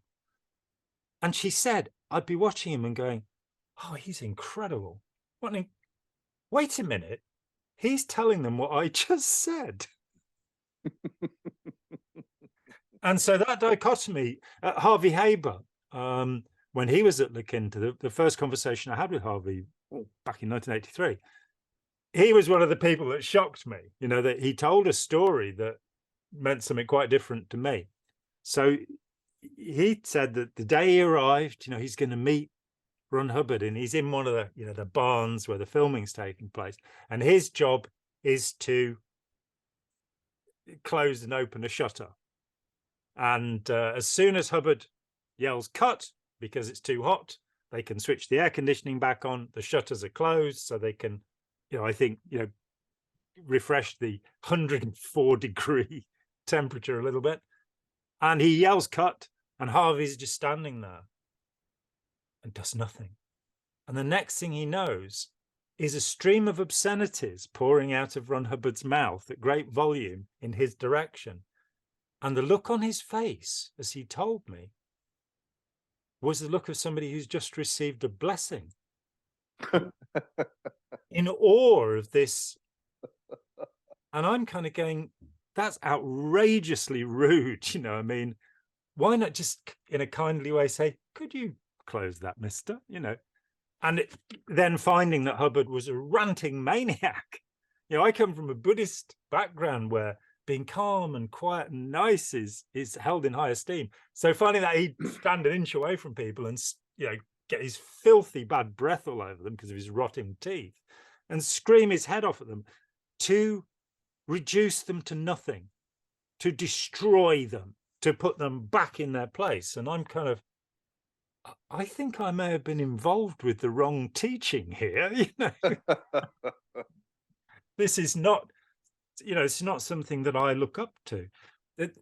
And she said, I'd be watching him and going, oh, he's incredible. Wait a minute. He's telling them what I just said. And so that dichotomy, Harvey Haber, when he was at La Quinta, the first conversation I had with Harvey back in 1983, he was one of the people that shocked me, that he told a story that meant something quite different to me. So he said that the day he arrived, he's going to meet Ron Hubbard, and he's in one of the, the barns where the filming's taking place. And his job is to close and open a shutter. And as soon as Hubbard yells cut because it's too hot, they can switch the air conditioning back on. The shutters are closed, so they can, I think, refresh the 104-degree temperature a little bit. And he yells cut, and Harvey's just standing there and does nothing. And the next thing he knows is a stream of obscenities pouring out of Ron Hubbard's mouth at great volume in his direction. And the look on his face, as he told me, was the look of somebody who's just received a blessing. In awe of this. And I'm kind of going, that's outrageously rude. Why not just in a kindly way say, could you close that, mister? And then finding that Hubbard was a ranting maniac. I come from a Buddhist background where being calm and quiet and nice is held in high esteem. So finding that he'd stand an inch away from people and get his filthy bad breath all over them because of his rotting teeth and scream his head off at them to reduce them to nothing, to destroy them, to put them back in their place. And I'm kind of, I think I may have been involved with the wrong teaching here. This is not, it's not something that I look up to.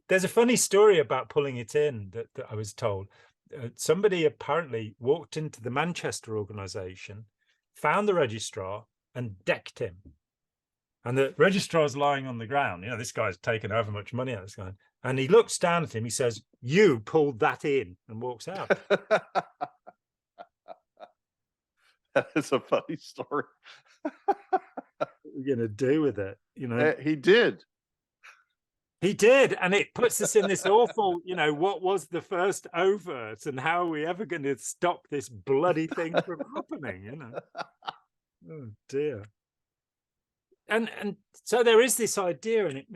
There's a funny story about pulling it in that I was told. Somebody apparently walked into the Manchester organization, found the registrar and decked him. And the registrar's lying on the ground. This guy's taken however much money out of this guy. And he looks down at him. He says, you pulled that in, and walks out. That is a funny story. What are we going to do with it? He did. He did. And it puts us in this awful, what was the first overt, and how are we ever going to stop this bloody thing from happening? Oh, dear. And so there is this idea, and it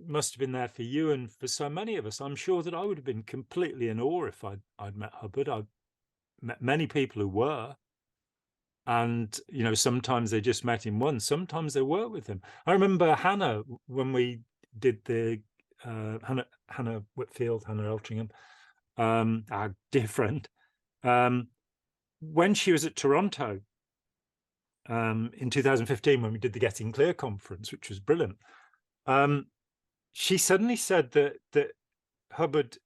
must have been there for you and for so many of us. I'm sure that I would have been completely in awe if I'd met Hubbard. I've met many people who were. And, sometimes they just met him once. Sometimes they worked with him. I remember Hannah, when we did the Hannah Whitfield, Hannah Eltringham, our dear friend, when she was at Toronto, in 2015, when we did the Getting Clear conference, which was brilliant, she suddenly said that Hubbard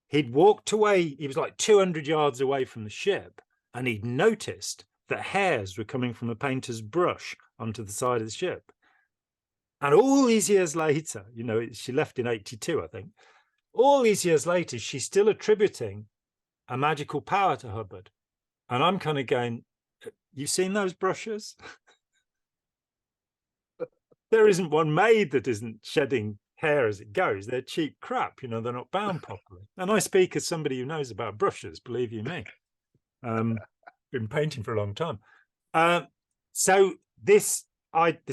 he'd walked away. He was like 200 yards away from the ship, and he'd noticed that hairs were coming from a painter's brush onto the side of the ship. And all these years later, she left in 82, I think. All these years later, she's still attributing a magical power to Hubbard. And I'm kind of going, you've seen those brushes? There isn't one made that isn't shedding hair as it goes. They're cheap crap, they're not bound properly. And I speak as somebody who knows about brushes, believe you me. Been painting for a long time. So this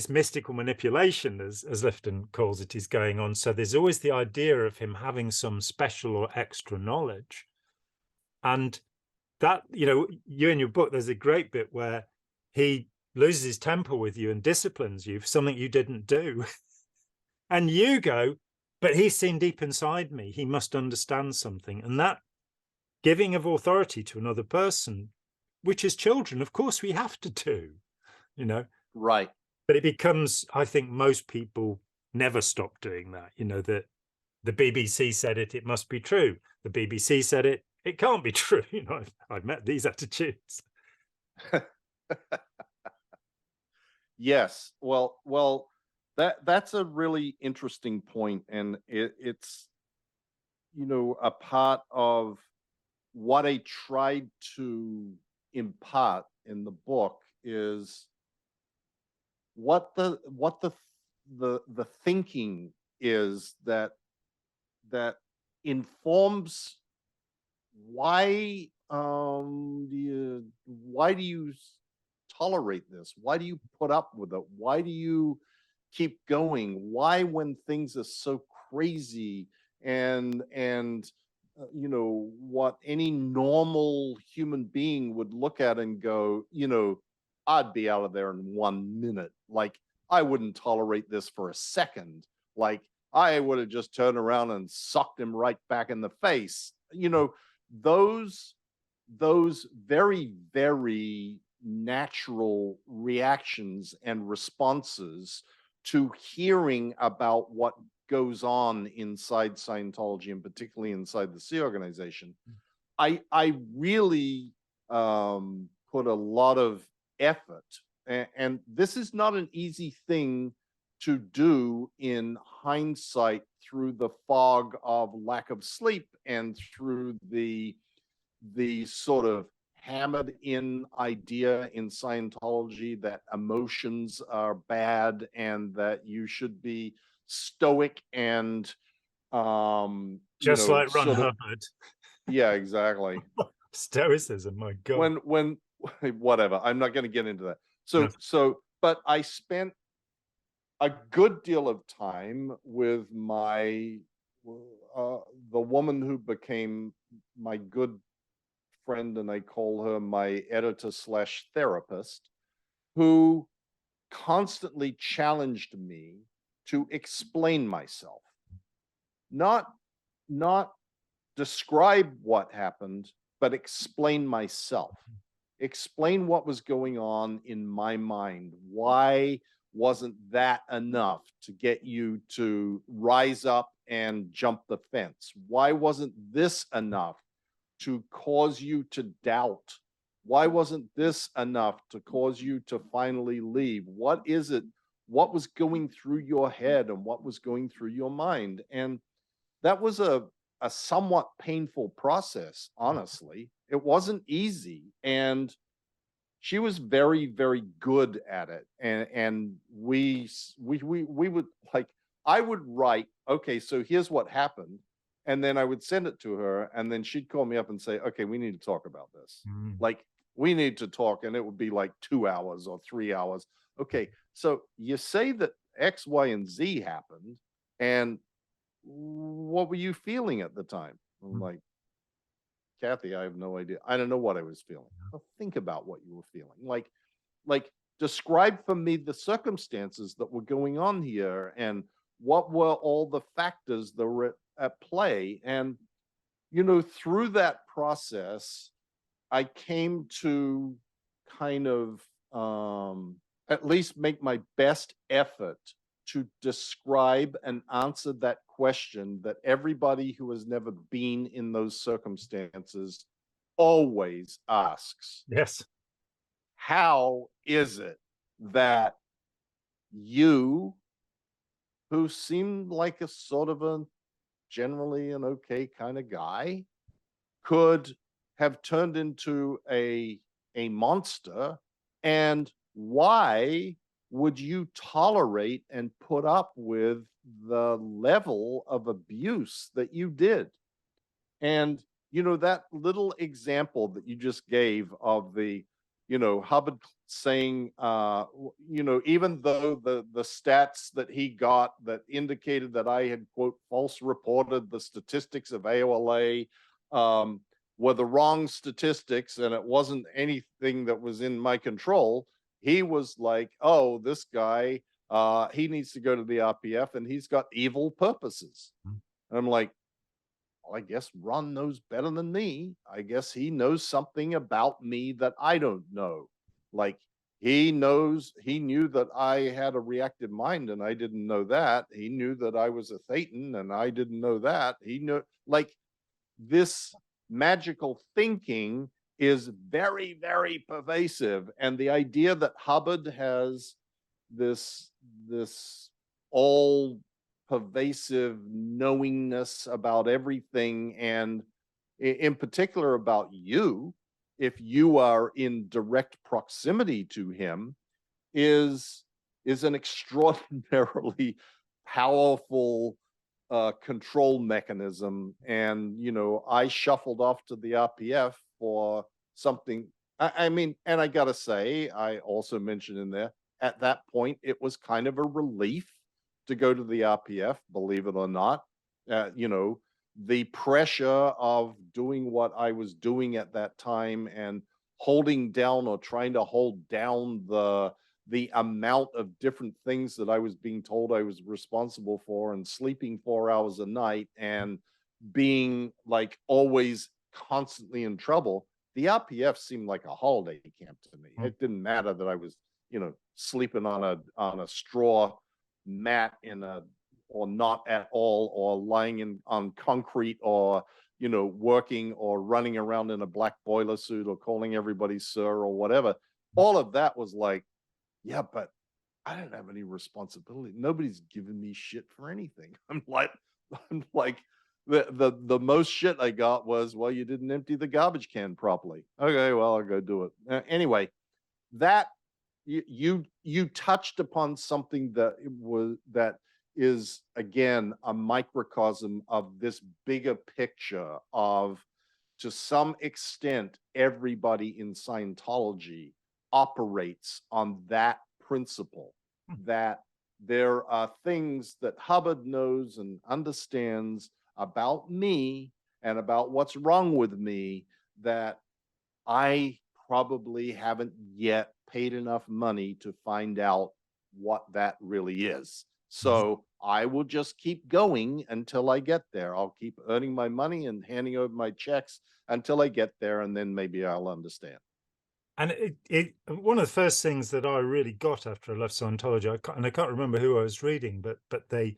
mystical manipulation, as Lifton calls it, is going on. So there's always the idea of him having some special or extra knowledge. And that, you in your book, there's a great bit where he loses his temper with you and disciplines you for something you didn't do. And you go, but he's seen deep inside me. He must understand something. And that giving of authority to another person, which as children, of course, we have to do, Right. But it becomes, I think most people never stop doing that, that The BBC said it must be true. The BBC said it can't be true. You know, I've met these attitudes. Yes. Well, that's a really interesting point, and it's a part of what I tried to impart in the book is what the thinking is that informs why why do you tolerate this? Why do you put up with it? Why do you keep going? Why, when things are so crazy and what any normal human being would look at and go, I'd be out of there in 1 minute. Like, I wouldn't tolerate this for a second. Like, I would have just turned around and sucked him right back in the face. Those very, very natural reactions and responses to hearing about what goes on inside Scientology, and particularly inside the Sea Organization. I really put a lot of effort, and this is not an easy thing to do in hindsight, through the fog of lack of sleep and through the sort of hammered in idea in Scientology that emotions are bad and that you should be stoic and Just like Ron sort of, Hubbard. yeah, exactly. Stoicism, my God. When whatever, I'm not going to get into that. No. But I spent a good deal of time with the woman who became my good friend, and I call her my editor / therapist, who constantly challenged me to explain myself, not describe what happened, but explain myself, explain what was going on in my mind. Why wasn't that enough to get you to rise up and jump the fence? Why wasn't this enough to cause you to doubt? Why wasn't this enough to cause you to finally leave? What is it? What was going through your head and what was going through your mind? And that was a somewhat painful process, honestly. It wasn't easy. And she was very, very good at it. And we would, like, I would write, okay, so here's what happened. And then I would send it to her, and then she'd call me up and say, okay, we need to talk about this. Like, we need to talk. And it would be like 2 hours or 3 hours. Okay, so you say that X, Y, and Z happened, and what were you feeling at the time? I'm like, Kathy, I have no idea. I don't know what I was feeling. Well, think about what you were feeling. Like describe for me the circumstances that were going on here, and what were all the factors that were at play. And through that process, I came to kind of at least make my best effort to describe and answer that question that everybody who has never been in those circumstances always asks. Yes. How is it that you, who seemed like a sort of a generally an okay kind of guy, could have turned into a monster? And why would you tolerate and put up with the level of abuse that you did? And that little example that you just gave of the Hubbard saying, even though the stats that he got that indicated that I had, quote, false reported the statistics of AOLA were the wrong statistics, and it wasn't anything that was in my control, he was like, oh, this guy, he needs to go to the RPF and he's got evil purposes. And I'm like, well, I guess Ron knows better than me. I guess he knows something about me that I don't know. Like, he knew that I had a reactive mind and I didn't know that. He knew that I was a Thetan and I didn't know that. He knew, like, this magical thinking is very, very pervasive. And the idea that Hubbard has this all pervasive knowingness about everything, and in particular about you, if you are in direct proximity to him, is an extraordinarily powerful control mechanism. And I shuffled off to the RPF for something. I mean, and I gotta say, I also mentioned in there, at that point it was kind of a relief to go to the RPF, believe it or not. The pressure of doing what I was doing at that time and holding down, or trying to hold down, the amount of different things that I was being told I was responsible for, and sleeping 4 hours a night, and being like always constantly in trouble. The RPF seemed like a holiday camp to me. It didn't matter that I was, sleeping on a straw mat or not at all, or lying on concrete, or working or running around in a black boiler suit, or calling everybody sir or whatever. All of that was like, yeah, but I don't have any responsibility. Nobody's giving me shit for anything. I'm like, the most shit I got was, well, you didn't empty the garbage can properly. Okay, well, I'll go do it. Anyway, that you touched upon something that is, again, a microcosm of this bigger picture of, to some extent, everybody in Scientology operates on that principle, that there are things that Hubbard knows and understands about me and about what's wrong with me, that I probably haven't yet paid enough money to find out what that really is. So I will just keep going until I get there. I'll keep earning my money and handing over my checks until I get there, and then maybe I'll understand. And one of the first things that I really got after I left Scientology, I can't remember who I was reading, but they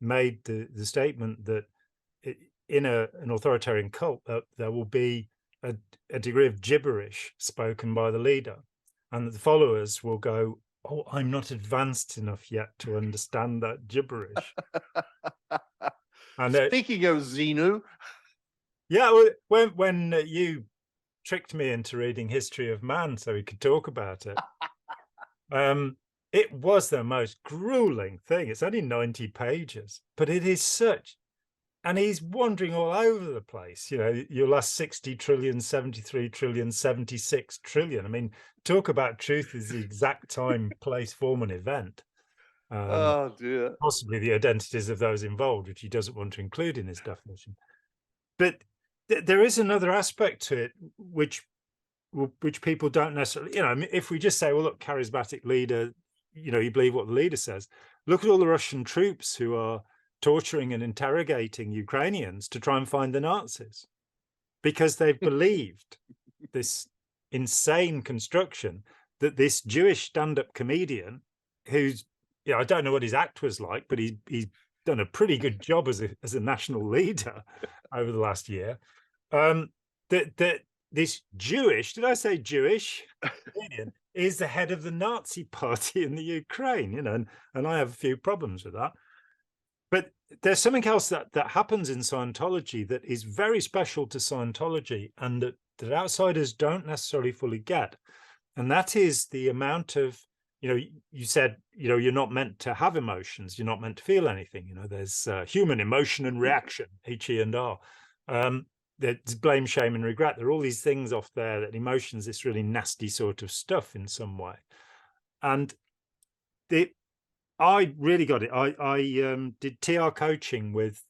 made the statement that in an authoritarian cult, there will be a degree of gibberish spoken by the leader, and the followers will go, "Oh, I'm not advanced enough yet to understand that gibberish." And speaking of Xenu, yeah, when you tricked me into reading History of Man so we could talk about it, it was the most grueling thing. It's only 90 pages, but it is such. And he's wandering all over the place. Your last 60 trillion, 73 trillion, 76 trillion. I mean, talk about truth is the exact time, place, form, and event. oh dear. Possibly the identities of those involved, which he doesn't want to include in his definition. But there is another aspect to it, which people don't necessarily, if we just say, well, look, charismatic leader, you believe what the leader says. Look at all the Russian troops who are torturing and interrogating Ukrainians to try and find the Nazis, because they've believed this insane construction that this Jewish stand-up comedian, who's, I don't know what his act was like, but he's done a pretty good job as a national leader over the last year. That this Jewish, did I say Jewish, comedian is the head of the Nazi party in the Ukraine, and I have a few problems with that. But there's something else that happens in Scientology that is very special to Scientology, and that outsiders don't necessarily fully get. And that is the amount of, you said, you're not meant to have emotions. You're not meant to feel anything. There's human emotion and reaction, H, E, and R. There's blame, shame, and regret. There are all these things off there, that emotions, this really nasty sort of stuff in some way. And I really got it. I did TR coaching with,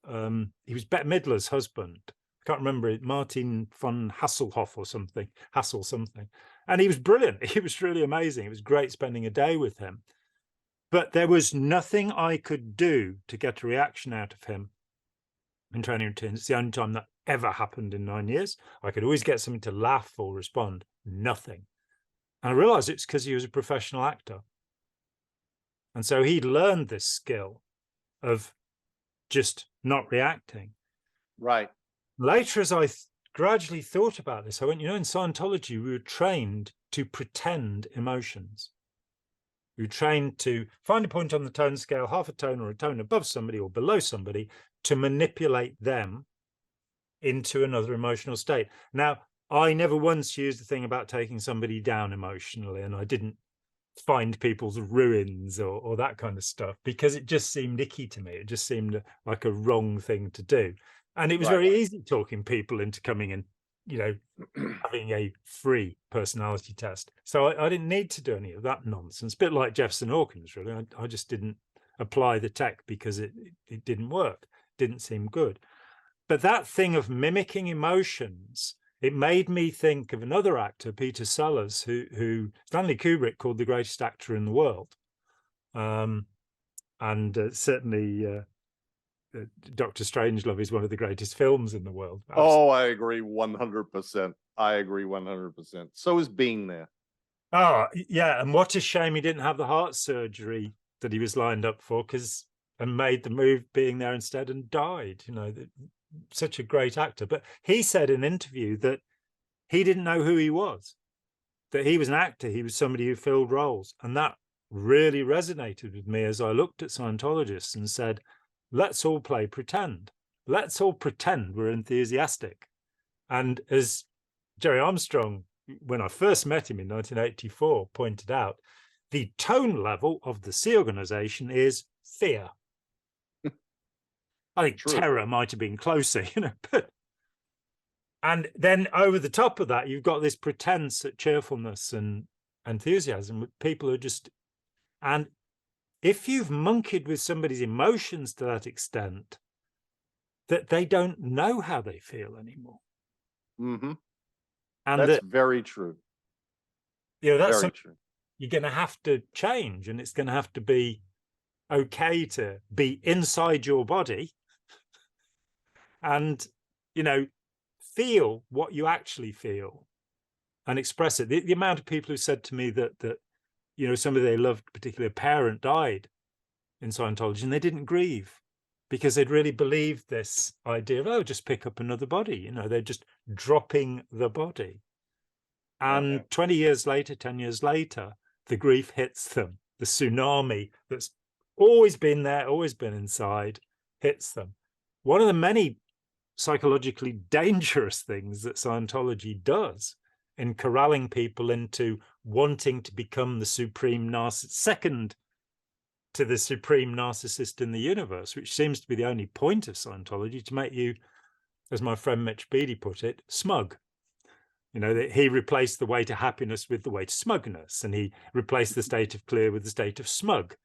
he was Bette Midler's husband. I can't remember it, Martin von Hasselhoff or something, Hassel something. And he was brilliant. He was really amazing. It was great spending a day with him. But there was nothing I could do to get a reaction out of him in training routines. It's the only time that ever happened in 9 years. I could always get something to laugh or respond. Nothing. And I realized it's because he was a professional actor. And so he'd learned this skill of just not reacting. Right. Later, as I gradually thought about this, I went, in Scientology, we were trained to pretend emotions. We were trained to find a point on the tone scale, half a tone or a tone above somebody or below somebody, to manipulate them into another emotional state. Now, I never once used the thing about taking somebody down emotionally, and I didn't find people's ruins or that kind of stuff, because it just seemed icky to me. It just seemed like a wrong thing to do. And it was very easy talking people into coming and, having a free personality test. So I didn't need to do any of that nonsense. A bit like Jefferson Hawkins, really. I just didn't apply the tech because it didn't work, didn't seem good. But that thing of mimicking emotions, it made me think of another actor, Peter Sellers, who Stanley Kubrick called the greatest actor in the world. Certainly Dr. Strangelove is one of the greatest films in the world. Absolutely. Oh, I agree 100%. I agree 100%. So is being there. Oh, yeah. And what a shame he didn't have the heart surgery that he was lined up for, and made the move being there instead and died. Such a great actor. But he said in an interview that he didn't know who he was, that he was an actor. He was somebody who filled roles. And that really resonated with me as I looked at Scientologists and said, let's all play pretend. Let's all pretend we're enthusiastic. And as Jerry Armstrong, when I first met him in 1984, pointed out, the tone level of the Sea Organization is fear. I think terror might have been closer, but and then over the top of that, you've got this pretense at cheerfulness and enthusiasm with people who just, and if you've monkeyed with somebody's emotions to that extent, that they don't know how they feel anymore. Mm-hmm. And that's very true. That's very true. You're going to have to change, and it's going to have to be okay to be inside your body and, feel what you actually feel and express it. The amount of people who said to me that somebody they loved, particularly a parent, died in Scientology and they didn't grieve because they'd really believed this idea of, just pick up another body. They're just dropping the body. And 20 years later, 10 years later, the grief hits them. The tsunami that's always been there, always been inside, hits them. One of the many psychologically dangerous things that Scientology does in corralling people into wanting to become the supreme narcissist, second to the supreme narcissist in the universe, which seems to be the only point of Scientology, to make you, as my friend Mitch Beattie put it, smug. That he replaced the way to happiness with the way to smugness, and he replaced the state of clear with the state of smug.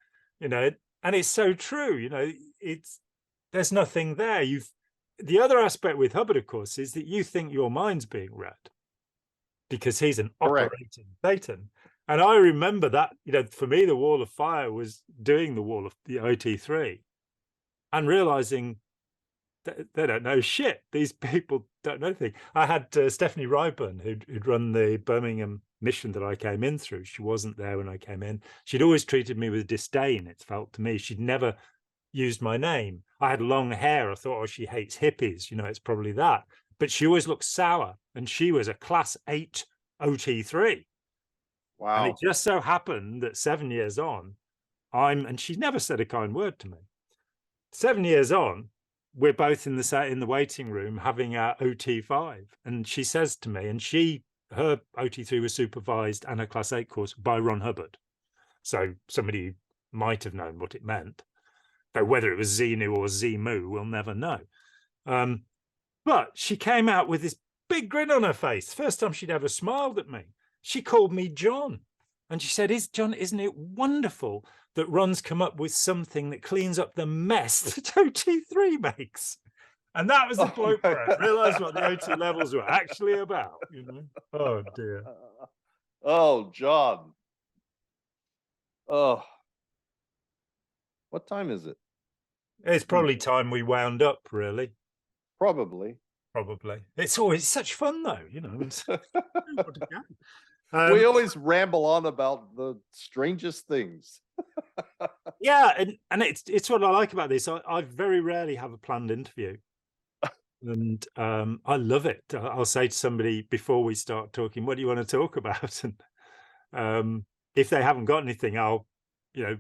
And it's so true. There's nothing there. The other aspect with Hubbard, of course, is that you think your mind's being read because he's an operating Satan. And I remember that, for me, the wall of fire was doing the wall of the OT3 and realizing that they don't know shit. These people don't know anything. I had Stephanie Ryburn, who'd run the Birmingham mission that I came in through. She wasn't there when I came in. She'd always treated me with disdain, it felt to me. She'd never used my name. I had long hair. I thought, she hates hippies. It's probably that. But she always looked sour, and she was a class 8 OT3. Wow. And it just so happened that 7 years on, and she never said a kind word to me. 7 years on, we're both in the waiting room having our OT5. And she says to me, and her OT3 was supervised and a class 8 course by Ron Hubbard. So somebody who might have known what it meant. Though whether it was Xenu or Zemu, we'll never know. But she came out with this big grin on her face. First time she'd ever smiled at me. She called me John. And she said, John, isn't it wonderful that Ron's come up with something that cleans up the mess that OT3 makes? And that was the point where I realized what the OT levels were actually about. Oh, dear. Oh, John. Oh. What time is it? It's probably time we wound up, really. Probably. It's always such fun, though, We always ramble on about the strangest things. Yeah, and it's what I like about this. I very rarely have a planned interview, and I love it. I'll say to somebody before we start talking, "What do you want to talk about?" And if they haven't got anything, I'll,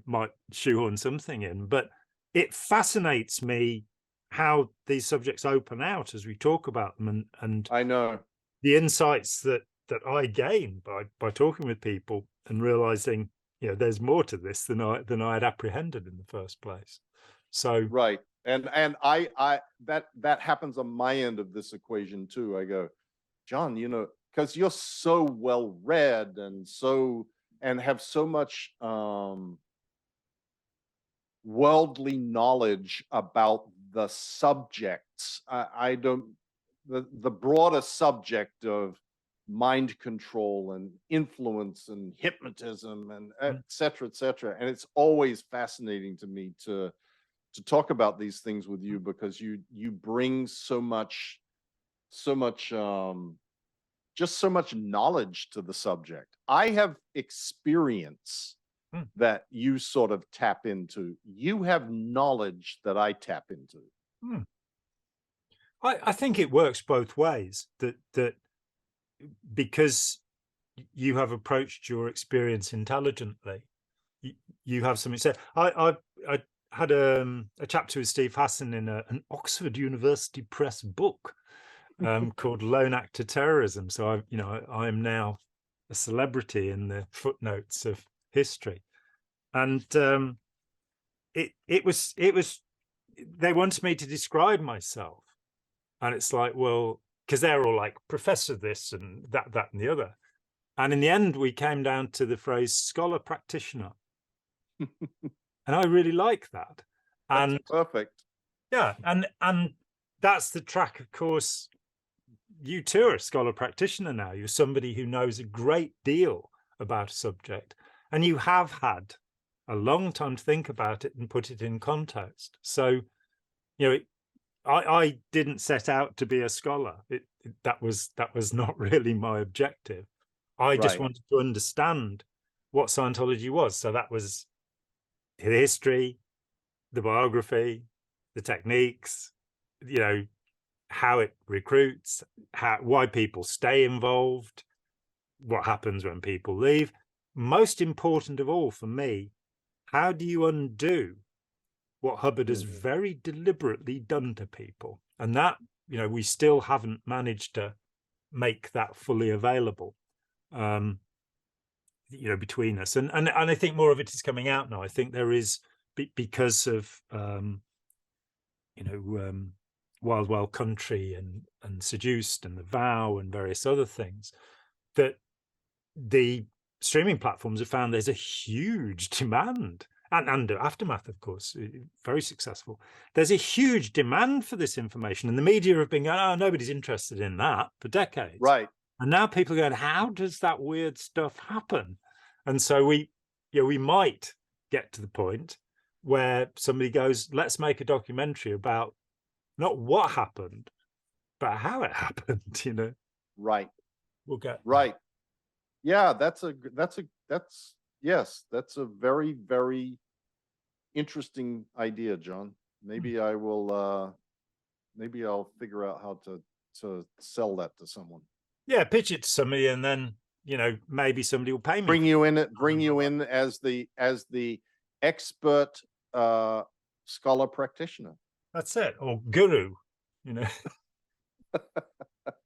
might shoehorn something in. But it fascinates me how these subjects open out as we talk about them, and I know the insights that I gain by talking with people and realizing, there's more to this than I had apprehended in the first place. So right, and I that happens on my end of this equation too. I go, John, because you're so well read and have so much worldly knowledge about the subjects. I don't the broader subject of mind control and influence and hypnotism and et cetera, and it's always fascinating to me to talk about these things with you, because you bring so much just so much knowledge to the subject. I have experience that you sort of tap into. You have knowledge that I tap into. I think it works both ways, that because you have approached your experience intelligently, you have something to say. I had a chapter with Steve Hassan in an Oxford University Press book called Lone Actor Terrorism. So I am now a celebrity in the footnotes of history, and it was they wanted me to describe myself, and it's like, well, because they're all like professor this and that and the other, and in the end we came down to the phrase scholar practitioner, and I really like that. And that's perfect. Yeah, and that's the track. Of course, you too are a scholar practitioner now. You're somebody who knows a great deal about a subject, and you have had a long time to think about it and put it in context. So, I didn't set out to be a scholar. That was not really my objective. I just wanted to understand what Scientology was. So that was the history, the biography, the techniques, how it recruits, why people stay involved, what happens when people leave. Most important of all for me, how do you undo what Hubbard has very deliberately done to people? And that, we still haven't managed to make that fully available, between us. And I think more of it is coming out now. I think there is, because of, Wild Wild Country and Seduced and The Vow and various other things, that the streaming platforms have found there's a huge demand, and Aftermath, of course, very successful. There's a huge demand for this information, and the media have been going, oh, nobody's interested in that for decades. Right. And now people are going, how does that weird stuff happen? And so we might get to the point where somebody goes, let's make a documentary about not what happened, but how it happened, Right. We'll get right. Yeah, that's a very, very interesting idea, John. Maybe I will maybe I'll figure out how to sell that to someone. Yeah, pitch it to somebody, and then maybe somebody will pay me. Bring you in as the expert scholar practitioner. That's it, or guru,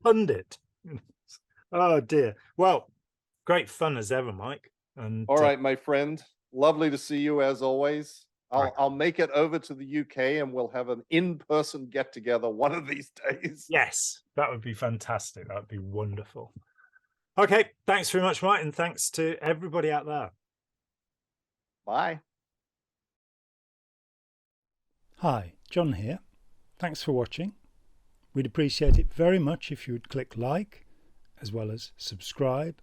pundit. Oh dear. Well, great fun as ever, Mike. And all right, my friend, lovely to see you as always. I'll make it over to the UK and we'll have an in-person get together one of these days. Yes, that would be fantastic. That would be wonderful. Okay, thanks very much, Mike, and thanks to everybody out there. Bye. Hi, John here. Thanks for watching. We'd appreciate it very much if you would click like, as well as subscribe,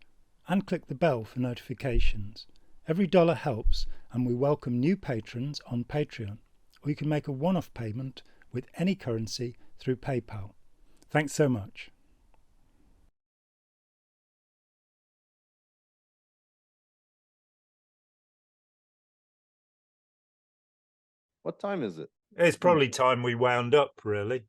and click the bell for notifications. Every dollar helps, and we welcome new patrons on Patreon, or you can make a one-off payment with any currency through PayPal. Thanks so much. What time is it? It's probably time we wound up, really.